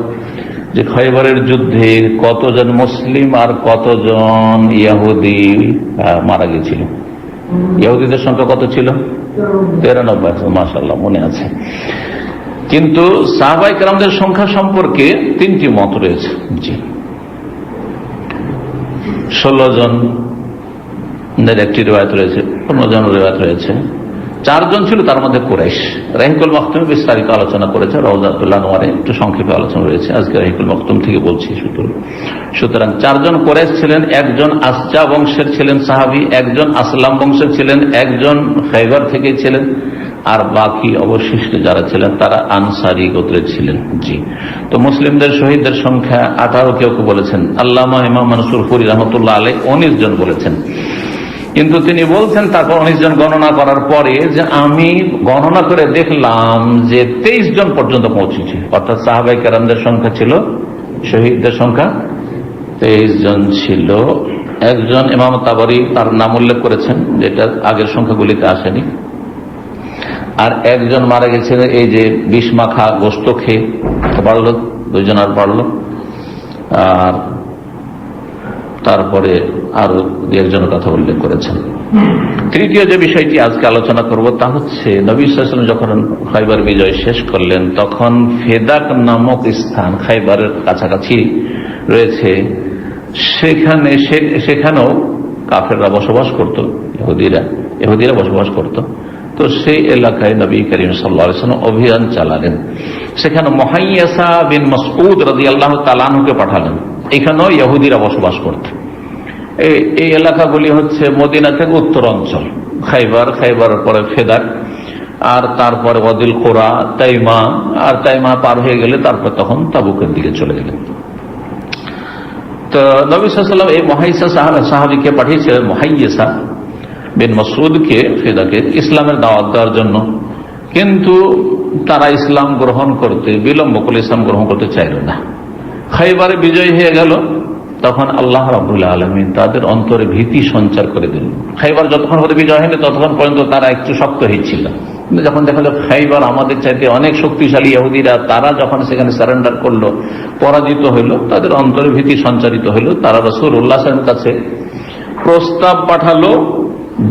যে খয়বরের যুদ্ধে কতজন মুসলিম আর কতজন ইহুদি মারা গেছিল? ইহুদিদের সংখ্যা কত ছিল? 93। মাশাআল্লাহ, মনে আছে। কিন্তু সাহাবায়ে কেরামদের সংখ্যা সম্পর্কে তিনটি মত রয়েছে। জি, 16 জনের একটি রিওয়ায়াত রয়েছে, 15 জনের রিওয়ায়াত রয়েছে। 4 জন ছিল, তার মধ্যে কুরাইশ। রাহিকুল মাকতুমে বিস্তারিত আলোচনা করেছে, রওজাতুল আনওয়ারে একটু সংক্ষেপে আলোচনা রয়েছে। আজকে রাহিকুল মাকতুম থেকে বলছি। সুতরাং 4 জন কুরাইশ ছিলেন, একজন আসজা বংশের ছিলেন সাহাবী, একজন আসলাম বংশের ছিলেন, একজন খায়বার থেকে ছিলেন, আর বাকি অবশিষ্ট যারা ছিলেন তারা আনসারী গোত্রের ছিলেন। জি, তো মুসলিমদের শহীদদের সংখ্যা 18, কেউ কেউ বলেছেন। আল্লামা ইমাম মনসুর ফুরি রহমতুল্লাহ আলাইহি 19 জন বলেছেন। কিন্তু তিনি বলছেন তারপর 19 জন গণনা করার পরে যে আমি গণনা করে দেখলাম যে 23 জন পর্যন্ত পৌঁছেছে। অর্থাৎ সাহাবায়ে কেরামদের সংখ্যা ছিল, শহীদদের সংখ্যা 23 জন ছিল। একজন ইমাম তাবারি তার নাম উল্লেখ করেছেন, যেটা আগের সংখ্যাগুলিতে আসেনি। আর একজন মারা গেছে এই যে বিষ মাখা গোস্ত খেয়ে, বাড়লো 2 জন আর বাড়লো। আর তারপরে আরো 1জনের কথা উল্লেখ করেছেন। তৃতীয় যে বিষয়টি আজকে আলোচনা করব তা হচ্ছে নবী সাল্লাল্লাহু আলাইহি ওয়াসাল্লাম যখন খায়বার বিজয় শেষ করলেন, তখন ফেদাক নামক স্থান খায়বারের কাছাকাছি রয়েছে, সেখানেও কাফেররা বসবাস করত, ইহুদিরা বসবাস করত। তো সেই এলাকায় নবী করিম সাল্লাল্লাহু আলাইহি ওয়াসাল্লাম অভিযান চালালেন। সেখানে মুহাইয়াসা বিন মাসউদ রাদিয়াল্লাহু তাআলা আনহুকে পাঠালেন। এখানেও ইহুদিরা বসবাস করত। এই এলাকাগুলি হচ্ছে মদিনা থেকে উত্তর অঞ্চল, খাইবারের পরে ফেদাক, আর তারপরে ওয়াদিল কোরা, তাইমা, আর তাইমা পার হয়ে গেলে তারপর তখন তাবুকের দিকে চলে গেলেন। তো নবী সাল্লাল্লাহু আলাইহি ওয়াসাল্লাম এই মুহাইয়াসা সাহাবীকে পাঠিয়েছিলেন, মুহাইয়াসা বিন মাসউদকে ফেদাকে ইসলামের দাওয়াত দেওয়ার জন্য। কিন্তু তারা ইসলাম গ্রহণ করতে বিলম্ব করলে, ইসলাম গ্রহণ করতে চাইল না। খাইবারে বিজয় হয়ে গেল, তখন আল্লাহ রাব্বুল আলামিন তাদের অন্তরে ভীতি সঞ্চার করে দিলেন। খাইবার যতক্ষণ পর্যন্ত বিজয় হয়নি ততক্ষণ পর্যন্ত তারা একটু শক্ত হয়েছিল। কিন্তু যখন দেখা গেল খাইবার আমাদের চাইতে অনেক শক্তিশালী ইহুদিরা, তারা যখন সেখানে সারেন্ডার করলো, পরাজিত হইল, তাদের অন্তরে ভীতি সঞ্চারিত হইল। তারা রাসূলুল্লাহ সাল্লাল্লাহু আলাইহি ওয়াসাল্লামের কাছে প্রস্তাব পাঠালো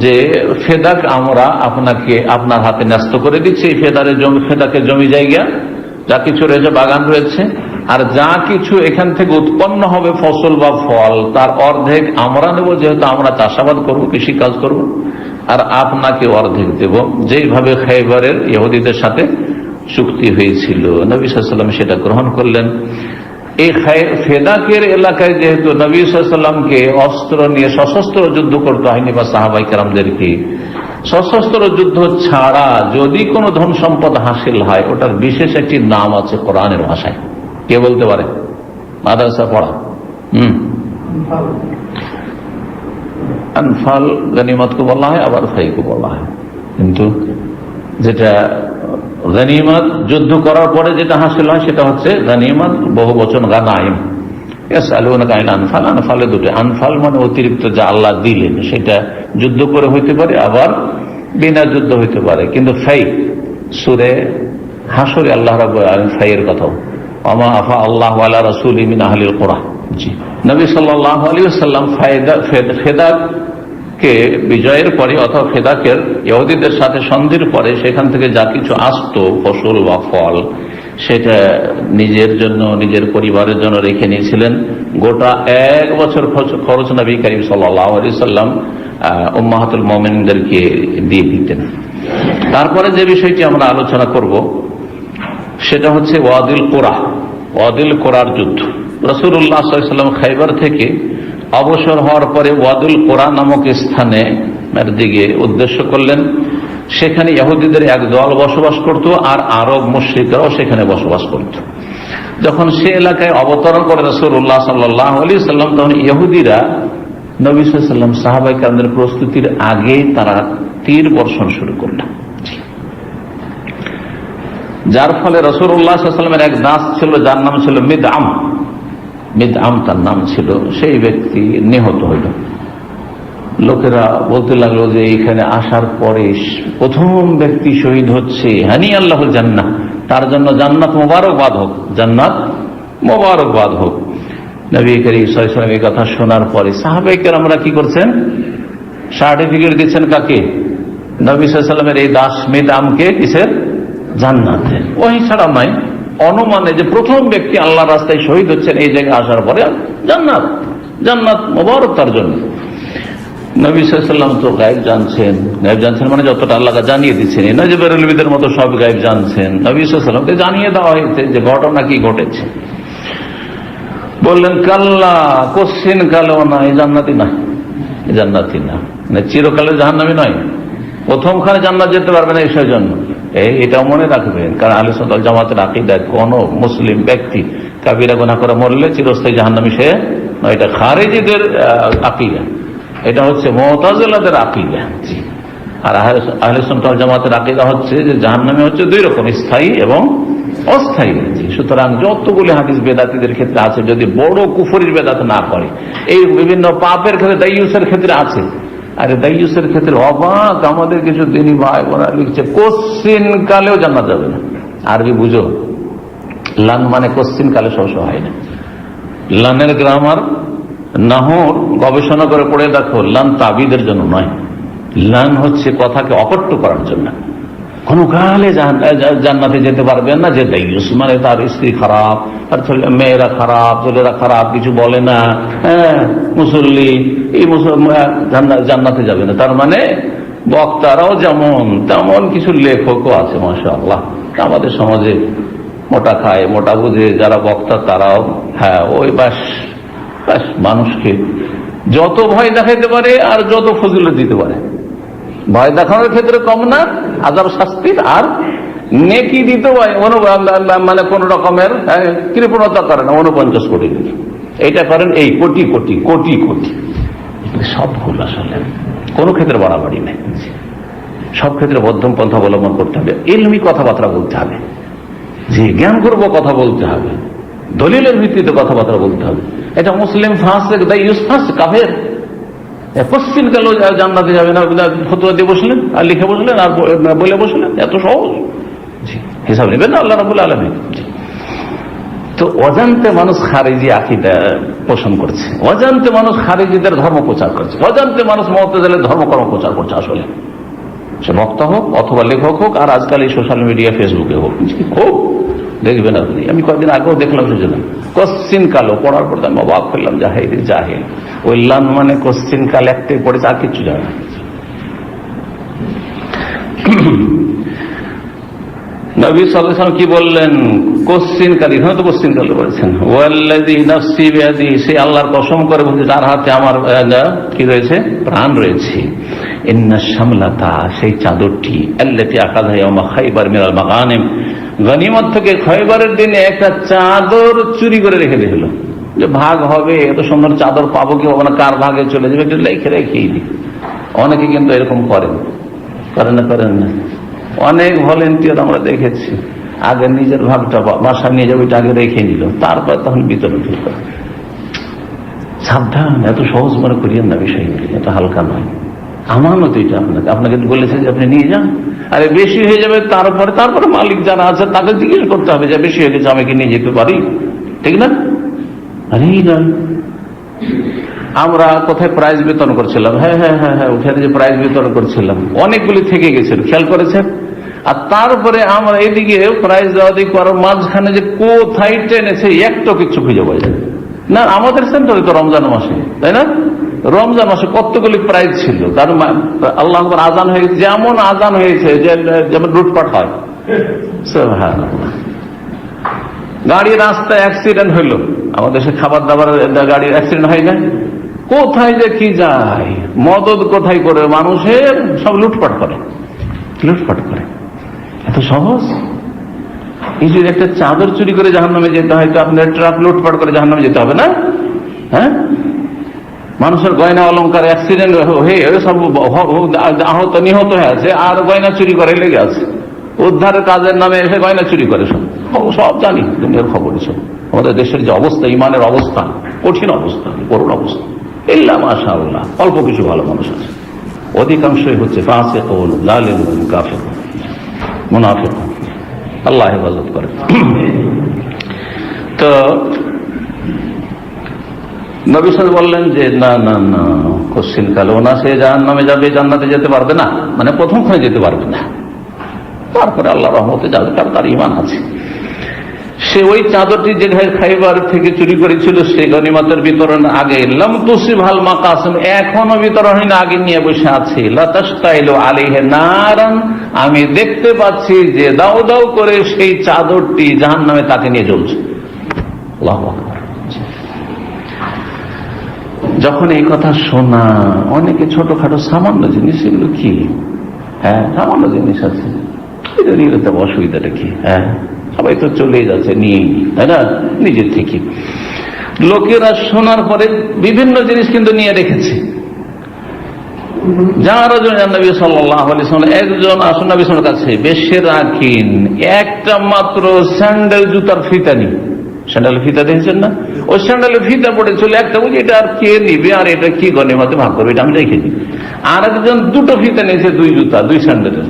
যে ফেদাক আমরা আপনার হাতে ন্যস্ত করে দিচ্ছি। এই ফেদাকের জমি জায়গা যা কিছু রয়েছে, বাগান রয়েছে, আর যা কিছু এখান থেকে উৎপন্ন হবে ফসল বা ফল, তার অর্ধেক আমরা নেব, যেহেতু আমরা চাষাবাদ করব, কৃষি কাজ করব, আর আপনাকে অর্ধেক দেব, যেইভাবে খাইবারের ইহুদিদের সাথে চুক্তি হয়েছিল। নবী সাল্লাল্লাহু আলাইহি ওয়াসাল্লাম সেটা গ্রহণ করলেন। এই ফেদাকের এলাকায় যেহেতু নবী সাল্লাল্লাহু আলাইহি ওয়াসাল্লামকে অস্ত্র নিয়ে সশস্ত্র যুদ্ধ করতে হয়নি, বা সাহাবায়ে কেরামদেরকে সশস্ত্র যুদ্ধ ছাড়া যদি কোনো ধন সম্পদ হাসিল হয়, ওটার বিশেষ একটি নাম আছে কোরআনের ভাষায়। কে বলতে পারে? মাদ্রাসা পড়া। আনফাল গনিমতকে বলা হয়, আবার ফাইকে বলা হয়। কিন্তু যেটা গনিমত যুদ্ধ করার পরে যেটা হাসিল হয় সেটা হচ্ছে গনিমত, বহু বচন গানাইম। ইয়াসআলুনাকা আনিল আনফাল, আনফালে দুটো, আনফাল মানে অতিরিক্ত যা আল্লাহ দিলেন, সেটা যুদ্ধ করে হইতে পারে, আবার বিনা যুদ্ধ হইতে পারে। কিন্তু ফাই সূরা হাশরে আল্লাহ রাব্বুল আলামিন ফাইয়ের কথাও, ওমা আফা আল্লাহু আলা রাসূলি মিন আহলিল কুরা। জি, নবী সাল্লাল্লাহু আলাইহি ওয়াসাল্লাম ফেদাকে বিজয়ের পরে অথবা ফেদাকের ইহুদিদের সাথে সন্ধির পরে সেখান থেকে যা কিছু আসতো ফসল বা ফল, সেটা নিজের জন্য, নিজের পরিবারের জন্য রেখে নিয়েছিলেন। গোটা 1 বছর খরচ নবী করিম সাল্লাল্লাহু আলাইহি ওয়াসাল্লাম উম্মাহাতুল মুমিনদেরকে দিয়ে দিতেন। তারপরে যে বিষয়টি আমরা আলোচনা করব সেটা হচ্ছে ওয়াদিল কোরা, ওয়াদিল কোরার যুদ্ধ। রাসূলুল্লাহ সাল্লাল্লাহু আলাইহি ওয়াসাল্লাম খাইবার থেকে অবসর হওয়ার পরে ওয়াদুল কোরা নামক স্থানে দিকে উদ্দেশ্য করলেন। সেখানে ইহুদিদের এক দল বসবাস করত, আর আরব মুশরিকরাও সেখানে বসবাস করত। যখন সে এলাকায় অবতরণ করে রাসূলুল্লাহ সাল্লাল্লাহু আলাইহি ওয়াসাল্লাম, তখন ইহুদিরা নবী সাল্লাল্লাহু আলাইহি ওয়াসাল্লাম সাহাবায়ে কেরামদের প্রস্তুতির আগেই তারা তীর বর্ষণ শুরু করলেন, যার ফলে রাসূলুল্লাহ সাল্লাল্লাহু আলাইহি ওয়াসাল্লামের এক দাস ছিল, যার নাম ছিল মিদআম, মিদআম তার নাম ছিল। সেই ব্যক্তি নিহত হইল। লোকেরা বলতে লাগলো যে এখানে আসার পরে প্রথম ব্যক্তি শহীদ হচ্ছে, হানি আল্লাহুল জান্নাহ, তার জন্য জান্নাত মোবারকবাদ হোক, জান্নাত মোবারকবাদ হোক। নবী করিম সাল্লাল্লাহু আলাইহি ওয়াসাল্লাম এই কথা শোনার পরে সাহাবায়ে কেরামরা কি করছেন, সার্টিফিকেট দিচ্ছেন কাকে? নবী সাল্লাল্লাহু আলাইহি ওয়াসাল্লামের এই দাস মিদআমকে, কিসের? জান্নাতের। ওই ছাড়া নাই, অনুমানে যে প্রথম ব্যক্তি আল্লাহ রাস্তায় শহীদ হচ্ছেন এই জায়গায় আসার পরে জান্নাত, জান্নাত মোবারক তার জন্য। নবী সাল্লাল্লাহু আলাইহি ওয়াসাল্লাম তো গায়েব জানছেন, গায়েব জানছেন মানে যতটা আল্লাহ জানিয়ে দিচ্ছেন, না যে বেরেলবিদের মতো সব গায়েব জানছেন। নবী সাল্লাল্লাহু আলাইহি ওয়াসাল্লামকে জানিয়ে দেওয়া হয়েছে যে ঘটনা কি ঘটেছে। বললেন কাল্লা, কোশ্চিন কালেও না, এই জান্নাতি না, এই জান্নাতি না, মানে চিরকালে জাহান্নামী নয়, প্রথমখানে জান্নাত যেতে পারবে না এই জন্য। এটাও মনে রাখবেন, কারণ আহলে সুন্নাত ওয়াল জামাতের আকীদা, কোন মুসলিম ব্যক্তি কাবিরা গুনাহ করে মরলে চিরস্থায়ী জাহান্নামী সে নয়। এটা খারিজিদের আকীদা, এটা হচ্ছে মুতাজিলাদের আকীদা। আর আহলে সুন্নাত ওয়াল জামাতের আকীদা হচ্ছে যে জাহান্নামী হচ্ছে দুই রকম, স্থায়ী এবং অস্থায়ী। সুতরাং যতগুলি হাদিস বেদাতীদের ক্ষেত্রে আছে, যদি বড় কুফরির বেদাত না করে, এই বিভিন্ন পাপের ক্ষেত্রে, দায়ুসের ক্ষেত্রে আছে। আরে দায়ুসের ক্ষেত্রে অবাক, আমাদের কিছু দিনী ভাই বোনা লিখছে কোশ্চিন কালেও জান্নাত যাবে না। আরবি বুঝো, লান মানে কোশ্চিন কালে সবসময় হয় না। লানের গ্রামার নাহর গবেষণা করে পড়ে দেখো, লান তাবিদের জন্য নয়, লান হচ্ছে কথাকে অকট্য করার জন্য। কোন কালে জান্নাতে যেতে পারবেন না যে দায়ুস, মানে তার স্ত্রী খারাপ, তার মেয়েরা খারাপ, ছেলেরা খারাপ, কিছু বলে না, মুসল্লি, এই জান্নাতে যাবে না। তার মানে বক্তারাও যেমন তেমন কিছু লেখকও আছে মাশাআল্লাহ আমাদের সমাজে, মোটা খায় মোটা বুঝে যারা বক্তা, তারাও ওই বাস মানুষকে যত ভয় দেখাইতে পারে আর যত ফজিলত দিতে পারে। ভয় দেখানোর ক্ষেত্রে কম না, আযাব শাস্তির, আর নেকি দিতে হয় মানে কোন রকমের কৃপণতা করে না, 49 কোটি দিন এইটা করেন, এই কোটি কোটি কোটি কোটি, সব ভুল। আসলে কোন ক্ষেত্রে বাড়াবাড়ি নেই, সব ক্ষেত্রে মধ্যম পন্থা অবলম্বন করতে হবে। ইলমি কথাবার্তা বলতে হবে, যে জ্ঞান করবো কথা বলতে হবে, দলিলের ভিত্তিতে কথাবার্তা বলতে হবে। এটা মুসলিম ফাসিক, দায়ুস ফাসিক, কাফের, কোশ্চিন কাল জান্নাতে যাবে না ফতোয়া দিয়ে বসলেন আর লিখে বসলেন আর বলে বসলেন, এত সহজ হিসাব নেবেন না আল্লাহ রাব্বুল আলামিন। তো অজান্তে মানুষ খারিজি আকীদা পোষণ করছে, অজান্তে মানুষ খারিজিদের ধর্ম প্রচার করছে, অজান্তে মানুষ মুতাজিলাদের ধর্মকর্ম প্রচার করছে। আসলে সে বক্তা হোক অথবা লেখক হোক, আর আজকাল এই সোশ্যাল মিডিয়া ফেসবুকে হোক, খুব দেখবেন আপনি। আমি কয়েকদিন আগেও দেখলাম সেজন্য কোশ্চিন কালো পড়ার পর আমি অবাক করলাম, জাহিল জাহিল, ওই লান মানে কোশ্চিন কাল একটাই পড়েছে, আর কিছু জানে না। নবী সাল্লাল্লাহু আলাইহি ওয়াসাল্লাম কি বললেন? কোশ্চিন কাল, এখানে তো কোশ্চিন কাল বলেছেন, ওয়াল্লাযী নাফসি বিয়াদিহি, সে আল্লাহর কসম করে বলছে যার হাতে আমার কি রয়েছে, প্রাণ রয়েছে। ইন্না শামলাতা, সেই চাদরটি, আল্লাতী আখাযা ইয়াওমা খায়বার মিনাল মাগানিম, গনিমত থেকে খয়বারের দিনে একটা চাদর চুরি করে রেখে দিল, যে ভাগ হবে, এত সুন্দর চাদর পাবো কি হবে না, কার ভাগে চলে যাবে, একটু লেখে রেখেই দিই। অনেকে কিন্তু এরকম করেন না। অনেক ভলেন্টিয়ার আমরা দেখেছি, আগে নিজের ভাগটা বাসা নিয়ে যাবে, এটা আগে রেখে নিল, তারপর তখন বিতরণ করে। সাবধান, এত সহজ মনে করিয়েন না বিষয়গুলি, এত হালকা নয়। আমানত এটা আপনাকে বলেছে যে আপনি নিয়ে যান, আরে বেশি হয়ে যাবে তারপরে মালিক যারা আছে তাকে জিজ্ঞেস করতে হবে যে বেশি হয়ে গেছে, আমি কি নিয়ে যেতে পারি, ঠিক না? আরে আমরা কোথায় প্রাইজ বিতরণ করছিলাম, হ্যাঁ হ্যাঁ হ্যাঁ হ্যাঁ ওখানে যে প্রাইজ বিতরণ করছিলাম অনেকগুলি থেকে গেছিল, খেয়াল করেছেন? আর তারপরে আমরা এদিকে প্রাইজ দেওয়া দিয়ে করার মাঝখানে যে কোথায় টেনেছে একটা কিছু খুঁজে পাওয়া যায় না। আমাদের সেন্টারে তো রমজান মাসে, তাই না? রমজান মাসে কতগুলি প্রাইজ ছিল, কারণ আল্লাহ আজান হয়ে গেছে, যেমন আজান হয়েছে যেমন লুটপাট হয়। গাড়ি রাস্তায় অ্যাক্সিডেন্ট হইলো, আমাদের দেশে খাবার দাবার গাড়ির অ্যাক্সিডেন্ট হয় না, কোথায় যে কি যায়, মদত কোথায় করে মানুষের সব লুটপাট করে। এত সহজ? এই যদি একটা চাদর চুরি করে জাহান্নামে যেতে হয়, তো আপনার ট্রাক লুটপাট করে জাহান্নামে যেতে হবে না? হ্যাঁ, মানুষের গয়না অলংকার অ্যাক্সিডেন্ট হয়ে সব আহত নিহত হয়ে আছে, আর গয়না চুরি করে লেগে আছে। উদ্ধারের কাজের নামে এসে গয়না চুরি করে, সব জানি, দুনিয়ার খবর সব। আমাদের দেশের যে অবস্থা, ইমানের অবস্থা কঠিন অবস্থা, করুণ অবস্থা। ইল্লা মাশাআল্লাহ অল্প কিছু ভালো মানুষ আছে, অধিকাংশই হচ্ছে ফাসিকুন, জালিমুন, কাফির, মুনাফিক। আল্লাহ হেফাজত করে। তো নবী সাল্লাল্লাহু বললেন যে না না না, কোশ্চিন কালো না, সে জাহান্নামে যাবে, জান্নাতে যেতে পারবে না, মানে প্রথমখানে যেতে পারবে না, তারপরে আল্লাহর রহমতে যাবে, কারণ তার ঈমান আছে। সে ওই চাদরটি যে খাইবার থেকে চুরি করেছিল, সে গনিমতের বিতরণ আগে লাম তুসিবহাল মাকাসিম, এখনো বিতরণ হয়নি, আগে নিয়ে বসে আছে। লাতাশতাইলু আলাইহি নারান, আমি দেখতে পাচ্ছি যে দাও দাও করে সেই চাদরটি জাহান্নামে তাকে নিয়ে জ্বলছে। আল্লাহু আকবার। যখন এই কথা শোনা, অনেকে ছোটখাটো সামান্য জিনিস, এগুলো কি, হ্যাঁ সামান্য জিনিস আছে, এটা নিয়ে অসুবিধাটা কি, হ্যাঁ সবাই তো চলেই যাচ্ছে নিয়ে, তাই না, নিজের থেকে। লোকেরা শোনার পরে বিভিন্ন জিনিস কিন্তু নিয়ে রেখেছে। যারা নবী সাল্লাল্লাহু আলাইহি ওয়াসাল্লাম একজন আসুন নবী সাল্লাল্লাহু আলাইহি ওয়াসাল্লাম কাছে বেশে রাখেন একটা মাত্র স্যান্ডেল জুতার ফিতা নিয়ে, স্যান্ডেলের ফিতা দেখেছেন না, ওই স্যান্ডেলের ফিতা পড়ে চলে একটা, বুঝি এটা আর কে নিবে, আর এটা কি গনিমতে ভাগ করবে, এটা আমি রেখে দিই। আর একজন দুটো ফিতা নিয়েছে, দুই জুতা, দুই স্যান্ডেলের।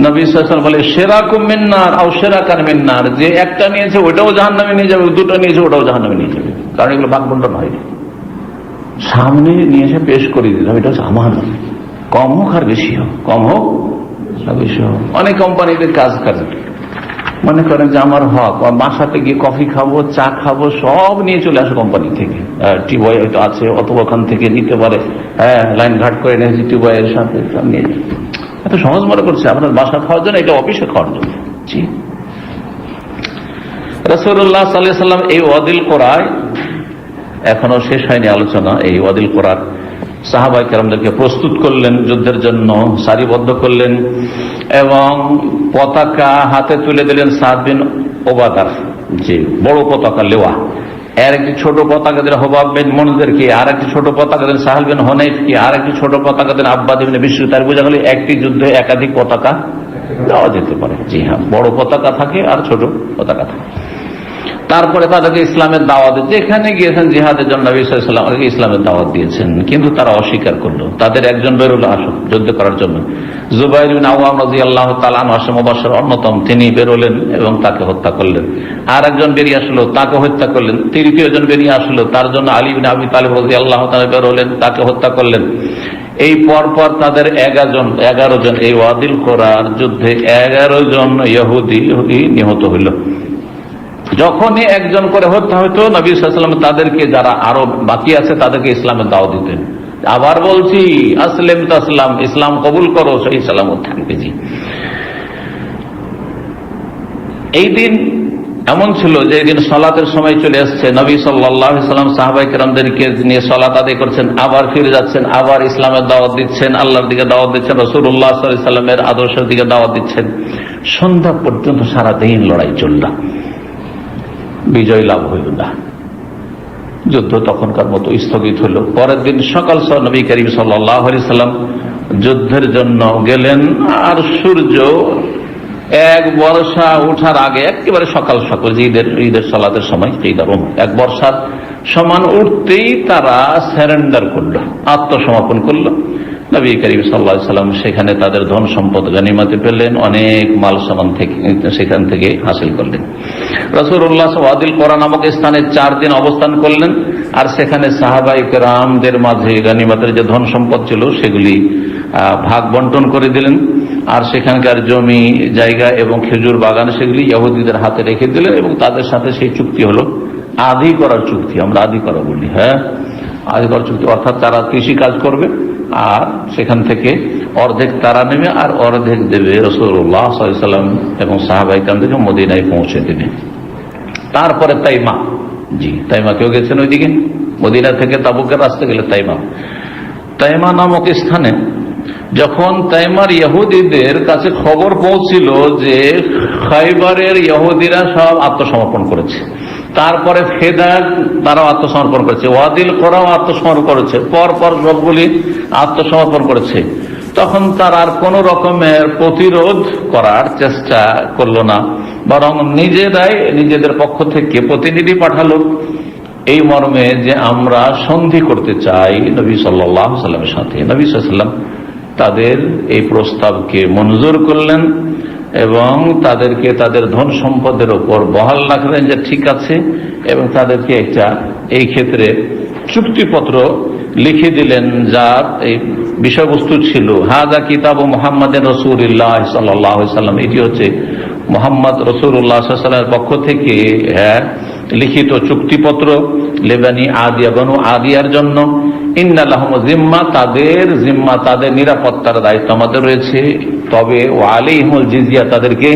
নবী সাল্লাল্লাহু আলাইহি ওয়াসাল্লাম বলে শিরাকুম মিন্নার আও শিরাকান মিন্নার, যে একটা নিয়েছে ওটাও জাহান্নামে নিয়ে যাবে, দুটো নিয়েছে ওটাও জাহান্নামে নিয়ে যাবে, কারণ এগুলো ভাগ বন্টন হয়নি। সামনে নিয়ে এসে পেশ করে দিতে হবে, এটা হচ্ছে আমার, কম হোক আর বেশি হোক, কম হোক আর বেশি হোক। অনেক কোম্পানিতে কাজ করে, মনে করেন যে আমার হক, বাসাতে গিয়ে কফি খাবো, চা খাবো, সব নিয়ে চলে আসে কোম্পানি থেকে, টিউবওয়েল হয়তো আছে অথবা ওখান থেকে নিতে পারে, হ্যাঁ লাইন ঘাট করে নিয়েছি টিউবওয়েলের সাথে নিয়ে যায়। এত সহজ মনে করছে আপনার বাসা খাওয়ার জন্য, এটা অফিসে খাওয়ার জন্য। জি, রাসূলুল্লাহ সাল্লাল্লাহু আলাইহি ওয়াসাল্লাম এই ওয়াদিল কোরআয় এখনো শেষ হয়নি আলোচনা। এই ওয়াদিল কোরআন সাহাবায়ে কেরামদেরকে প্রস্তুত করলেন যুদ্ধের জন্য, সারিবদ্ধ করলেন এবং পতাকা হাতে তুলে দিলেন সাদ বিন ওবাদার, যে বড় পতাকা লেওয়া। এর একটি ছোট পতাকা দিলেন হুবাব বিন মুনজিরকে, আর একটি ছোট পতাকা দিলেন সাহাল বিন হুনাইফকে, আর একটি ছোট পতাকা দিলেন আব্বাদ ইবনে বিশর। তার বোঝা গেল একটি যুদ্ধে একাধিক পতাকা দেওয়া যেতে পারে। জি হ্যাঁ, বড় পতাকা থাকে আর ছোট পতাকা থাকে। তারপরে তাদেরকে ইসলামের দাওয়াত, যেখানে গিয়েছেন জিহাদের জন্য নবী সাল্লাল্লাহু আলাইহি ওয়াসাল্লাম ইসলামের দাওয়াত দিয়েছেন, কিন্তু তারা অস্বীকার করলো। তাদের একজন বেরোলো আসো যুদ্ধ করার জন্য, জুবাইর বিন আওয়াম রাদিয়াল্লাহু তাআলা আনহু মুবাশশির অন্যতম, তিনি বেরোলেন এবং তাকে হত্যা করলেন। আর একজন বেরিয়ে আসলো, তাকে হত্যা করলেন। তৃতীয় জন বেরিয়ে আসলো, তার জন্য আলী বিন আবি তালিব রাদিয়াল্লাহু তাআলা বেরোলেন, তাকে হত্যা করলেন। এই পরপর তাদের 11 জন এই ওয়াদিল কোরআর যুদ্ধে 11 জন ইহুদি নিহত হইল। যখনই একজন করে হত্যা হইতো, নবী সাল্লাল্লাহু আলাইহি ওয়াসাল্লাম তাদেরকে, যারা আরো বাকি আছে তাদেরকে ইসলামের দাওয়াত দিতেন। আবার বলছি, আসলিম তাসলাম, ইসলাম কবুল করো, সেই সালামত থাকবে। জি, এই দিন এমন ছিল যে এই দিন সালাতের সময় চলে আসছে, নবী সাল্লাল্লাহু আলাইহি ওয়াসাল্লাম সাহাবায়ে কেরামদেরকে নিয়ে সালাত আদায় করছেন, আবার ফিরে যাচ্ছেন, আবার ইসলামের দাওয়াত দিচ্ছেন, আল্লাহর দিকে দাওয়াত দিচ্ছেন, রাসূলুল্লাহ সাল্লাল্লাহু আলাইহি ওয়াসাল্লামের আদর্শের দিকে দাওয়াত দিচ্ছেন। সন্ধ্যা পর্যন্ত সারাদিন লড়াই চলল, বিজয় লাভ হইল না। যুদ্ধ তখনকার মতো স্থগিত হলো। পরের দিন সকাল নবী করিম সাল্লাল্লাহু আলাইহি ওয়াসাল্লাম যুদ্ধের জন্য গেলেন, আর সূর্য এক বর্ষা ওঠার আগে, একেবারে সকাল সকাল, ঈদের সালাতের সময়, এক বর্ষার সমান উঠতেই তারা স্যারেন্ডার করলো, আত্মসমর্পণ করলো। নবী করিম সাল্লাল্লাহু আলাইহি সাল্লাম সেখানে তাদের ধন সম্পদ গনিমতে পেলেন, অনেক মাল সামান থেকে সেখান থেকে হাসিল করলেন। রাসূলুল্লাহ ওয়াদিল কোরা নামক স্থানে 4 দিন অবস্থান করলেন, আর সেখানে সাহাবায়ে কেরামদের মাঝে গনিমতের যে ধন সম্পদ ছিল সেগুলি ভাগ বন্টন করে দিলেন। আর সেখানকার জমি জায়গা এবং খেজুর বাগান সেগুলি ইহুদিদের হাতে রেখে দিলেন, এবং তাদের সাথে সেই চুক্তি হলো আদি করার চুক্তি। আমরা আদি করা বলি, আদি করার চুক্তি, অর্থাৎ তারা কৃষি কাজ করবে আর সেখান থেকে অর্ধেক তারা নেবে আর অর্ধেক দেবে রাসূলুল্লাহ সাল্লাল্লাহু আলাইহি ওয়াসাল্লাম এবং সাহাবায়ে কেরামদেরকে মদিনায় পৌঁছে দেবে। তারপরে তাইমা, তাইমা কেউ গেছেন ওইদিকে? মদিনা থেকে তাবুকের রাস্তা গেলে তাইমা নামক স্থানে যখন তাইমার ইহুদিদের কাছে খবর পৌঁছিল যে খাইবারের ইহুদিরা সব আত্মসমর্পণ করেছে, তারপরে ফেদার তারাও আত্মসমর্পণ করেছে, ওয়াদিল কোরাও আত্মসমর্পণ করেছে, পরপর সবগুলি আত্মসমর্পণ করেছে, তখন তারা আর কোন রকমের প্রতিরোধ করার চেষ্টা করলো না, বরং নিজেরাই নিজেদের পক্ষ থেকে প্রতিনিধি পাঠালো এই মর্মে যে আমরা সন্ধি করতে চাই নবী সাল্লাল্লাহু আলাইহি সাল্লামের সাথে। নবী সাল্লাল্লাহু আলাইহি সাল্লাম তাদের এই প্রস্তাবকে মঞ্জুর করলেন এবং তাদেরকে তাদের ধন সম্পদের উপর বহাল রাখলেন যে ঠিক আছে, এবং তাদেরকে একটা এই ক্ষেত্রে চুক্তিপত্র লিখে দিলেন যার এই বিষয়বস্তু ছিল হাযা কিতাবু মুহাম্মাদিন রাসূলিল্লাহ সাল্লাল্লাহু আলাইহি সাল্লাম, এটি হচ্ছে মুহাম্মদ রাসূলুল্লাহ সাল্লাল্লাহু আলাইহি ওয়াসাল্লামের পক্ষ থেকে লিখিত চুক্তিপত্র লেবানি আদিয়া, বনু আদিয়ার জন্য। ইন্না লাহুম জিম্মা, তাদের জিম্মা, তাদের নিরাপত্তার দায়িত্ব আমাদের রয়েছে, তবে ওয়ালাইহিমুল জিজিয়া, তাদেরকে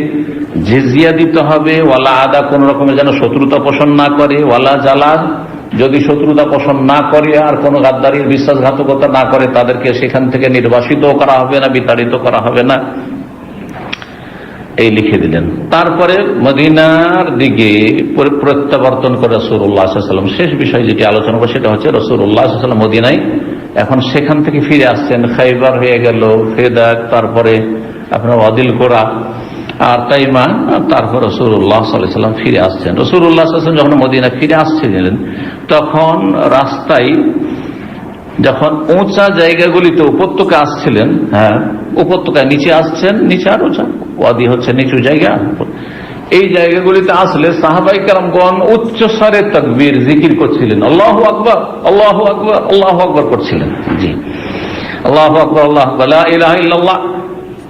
জিজিয়া দিতে হবে। ওয়ালা আদা, কোন রকমের যেন শত্রুতা পোষণ না করে, ওয়ালা জালা, যদি শত্রুতা পোষণ না করে আর কোন গাদ্দারির বিশ্বাসঘাতকতা না করে তাদেরকে সেখান থেকে নির্বাসিত করা হবে না, বিতাড়িত করা হবে না, এই লিখে দিলেন। তারপরে মদিনার দিকে প্রত্যাবর্তন করে রাসূলুল্লাহ সাল্লাল্লাহু আলাইহি ওয়াসাল্লাম। শেষ বিষয় যেটি আলোচনা করব সেটা হচ্ছে রাসূলুল্লাহ সাল্লাল্লাহু আলাইহি ওয়াসাল্লাম মদিনায় এখন সেখান থেকে ফিরে আসছেন। খাইবার হয়ে গেল, ফেদাক, তারপরে আপনার ওয়াদিল কোরা আর তাইমা, তারপর রাসূলুল্লাহ সাল্লাল্লাহু আলাইহি ওয়াসাল্লাম ফিরে আসছেন। রাসূলুল্লাহ সাল্লাল্লাহু আলাইহি ওয়াসাল্লাম যখন মদিনা ফিরে আসছিলেন তখন রাস্তায় যখন উঁচা জায়গাগুলিতে উপত্যকা আসছিলেন, উপত্যকায় নিচে আসছেন, নিচে আর উঁচা, ওয়াদি হচ্ছে নিচু জায়গা, এই জায়গাগুলিতে আসলে সাহাবায়ে কেরামগণ উচ্চ স্বরে তাকবীর জিকির করছিলেন, আল্লাহু আকবার, আল্লাহু আকবার, আল্লাহু আকবার করছিলেন। আল্লাহু আকবার, আল্লাহু আকবার, লা ইলাহা ইল্লাল্লাহ।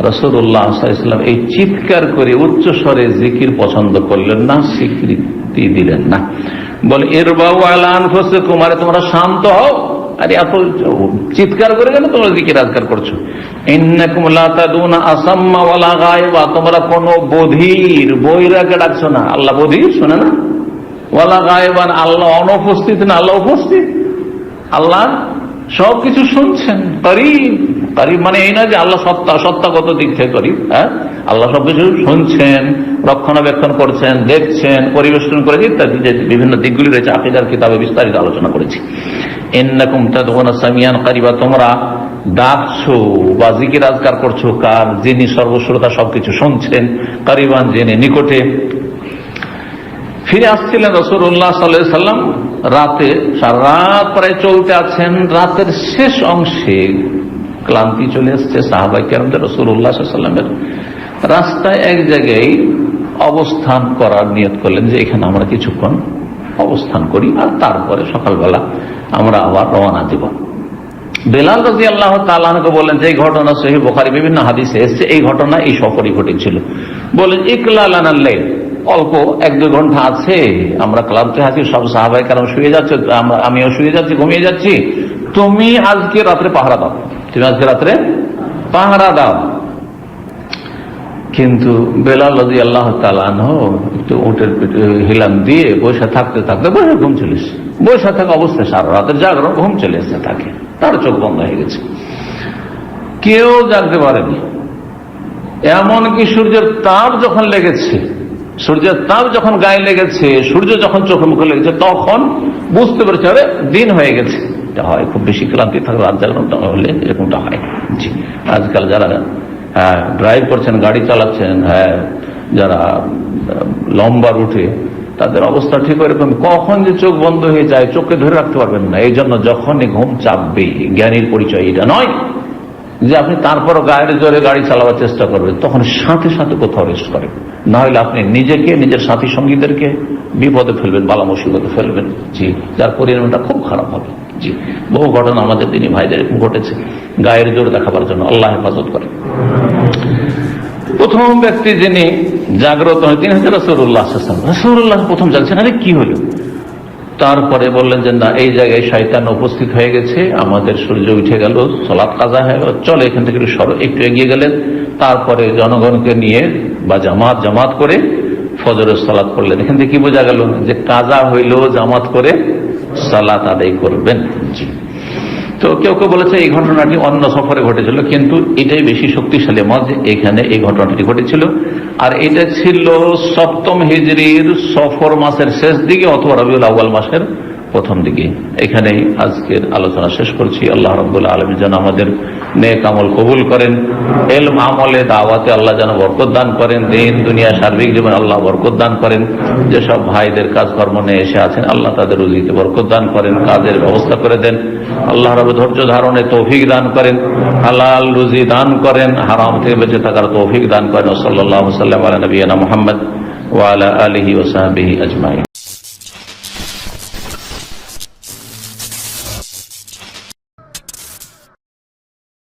রাসূলুল্লাহ সাল্লাল্লাহু আলাইহি ওয়াসাল্লাম এই চিৎকার করে উচ্চ স্বরে জিকির পছন্দ করলেন না, স্বীকৃতি দিলেন না। বলে ইরবাউ আলা আনফুসিকুম, আরে তোমরা শান্ত হও, আরে এত চিৎকার করে কেন তোমরা জিকির আজকার করছো? ইন্নাকুম লা তাদুনা আসাম্মা ওয়ালা গায়বা, তোমরা কোন বধির বৈরাকে ডাকছো না। আল্লাহ বধির শোনে না? ওয়ালা গায়বান, আল্লাহ অনুপস্থিত না, আল্লাহ উপস্থিত। আল্লাহ সবকিছু শুনছেন। করিব, করিব মানে এই না যে আল্লাহ সত্তাগত দিক থেকে করিব, আল্লাহ সবকিছু শুনছেন, রক্ষণাবেক্ষণ করছেন, দেখছেন, পরিবেশন করেছেন, ইত্যাদি যে বিভিন্ন দিকগুলি রয়েছে আকীদার কিতাবে বিস্তারিত আলোচনা করেছি। ইন্নাকুম তাদউনা সামিয়ান কারিবা, তোমরা ডাকছো বা জিকির আজকার করছো কার? যিনি সর্বশ্রোতা, সবকিছু শুনছেন, কারিবান, যিনি নিকটে। ফিরে আসছিলেন রাসূলুল্লাহ সাল্লাল্লাহু আলাইহি ওয়াসাল্লাম রাতে, সারা রাত প্রায় চলতে আছেন। রাতের শেষ অংশে ক্লান্তি চলে এসছে সাহাবায়ে কেরামদের। রাসূলুল্লাহ সাল্লাল্লাহু আলাইহি ওয়াসাল্লামের রাস্তায় এক জায়গায় অবস্থান করার নিয়ত করলেন যে এখানে আমরা কিছুক্ষণ অবস্থান করি আর তারপরে সকালবেলা আমরা আবার রওনা দেব। বেলাল রাদিয়াল্লাহু তাআলা আনহু বলেন যে এই ঘটনা সহিহ বুখারী বিভিন্ন হাদিসে এসেছে, এই ঘটনা এই সফরই ঘটেছিল। বলেন ইকলালানাল লাইল, অল্প 1-2 ঘন্টা আছে, আমরা ক্লান্তি আছি, সব সাহাবায়ে কেরাম শুয়ে যাচ্ছে, আমিও শুয়ে যাচ্ছি, ঘুমিয়ে যাচ্ছি, তুমি আজকে রাত্রে পাহারা দাও, তুমি আজকে রাত্রে পাহারা দাও। কিন্তু বেলাল রাদিয়াল্লাহু তাআলা আনহু একটু উটের পিঠে হিলাম দিয়ে বসে থাকতে থাকতে বসে ঘুম চলে এসেছে। বসে থাকা অবস্থায় সারা রাতের জাগরণ, ঘুম চলে এসেছে তাকে, তার চোখ বন্ধ হয়ে গেছে, কেউ জাগতে পারেনি। এমনকি সূর্যের তাপ যখন লেগেছে, সূর্যের তাপ যখন গায়ে লেগেছে, সূর্য যখন চোখে মুখে লেগেছে, তখন বুঝতে পেরেছে আরে দিন হয়ে গেছে। এটা হয়, খুব বেশি ক্লান্তি থাকলে রাত জাগরণ হলে এরকমটা হয়। জি, আজকাল যারা ড্রাইভ করছেন, গাড়ি চালাচ্ছেন, যারা লম্বা রুটে, তাদের অবস্থা ঠিক এরকম, কখন যে চোখ বন্ধ হয়ে যায় চোখকে ধরে রাখতে পারবেন না। এই জন্য যখনই ঘুম চাপবে, জ্ঞানীর পরিচয় এটা নয় যে আপনি তারপরও গায়ের জোরে গাড়ি চালাবার চেষ্টা করবেন, তখন সাথে সাথে কোথাও রেস্ট করেন, না হলে আপনি নিজেকে, নিজের সাথী সঙ্গীদেরকে বিপদে ফেলবেন, বালা মুসিবতে ফেলবেন। জি, যার পরিণামটা খুব খারাপ হবে। জি, বহু ঘটনা আমাদের দিনী ভাইদের ঘটেছে গায়ের জোর দেখাবার জন্য। আল্লাহ হেফাজত করে। প্রথম ব্যক্তি যিনি জাগ্রত হয় তিনি হচ্ছে রাসূলুল্লাহ সাল্লাল্লাহু আলাইহি ওয়াসাল্লাম। রাসূলুল্লাহ প্রথম জানছেন, আরে কি হলো? তারপরে বললেন যে না, এই জায়গায় শয়তান উপস্থিত হয়ে গেছে, আমাদের সূর্য উঠে গেল, সালাত কাজা হয়ে গেল, চলে এখান থেকে একটু এগিয়ে গেলেন। তারপরে জনগণকে নিয়ে বা জামাত করে ফজরের সালাত পড়লেন। এখান থেকে কি বোঝা গেল যে কাজা হইল, জামাত করে সালাত আদায় করবেন। জি, তো কেউ কেউ বলেছে এই ঘটনাটি অন্য সফরে ঘটেছিল, কিন্তু এটাই বেশি শক্তিশালী মত যে এখানে এই ঘটনাটি ঘটেছিল। আর এটা ছিল 7ম হিজরির সফর মাসের শেষ দিকে অথবা রবিউল আউয়াল মাসের প্রথম দিকে। এখানেই আজকের আলোচনা শেষ করছি। আল্লাহ রাব্বুল আলামিন যেন আমাদের নেক আমল কবুল করেন, ইলম আমলে দাওয়াতে আল্লাহ যেন বরকত দান করেন, দিন দুনিয়া সার্বিক জীবনে আল্লাহ বরকত দান করেন। যেসব ভাইদের কাজকর্ম নিয়ে এসে আছেন আল্লাহ তাদের রুজিতে বরকত দান করেন, কাজের ব্যবস্থা করে দেন। আল্লাহ রাব্বুল ধৈর্য ধারণে তৌফিক দান করেন, হালাল রুজি দান করেন, হারাম থেকে বেঁচে থাকার তৌফিক দান করেন। সাল্লাল্লাহু আলাইহি ওয়া সাল্লাম আলা নবিয়িনা মুহাম্মদ ওয়া আলা আলিহি ওয়া সাহবিহি আজমাইন।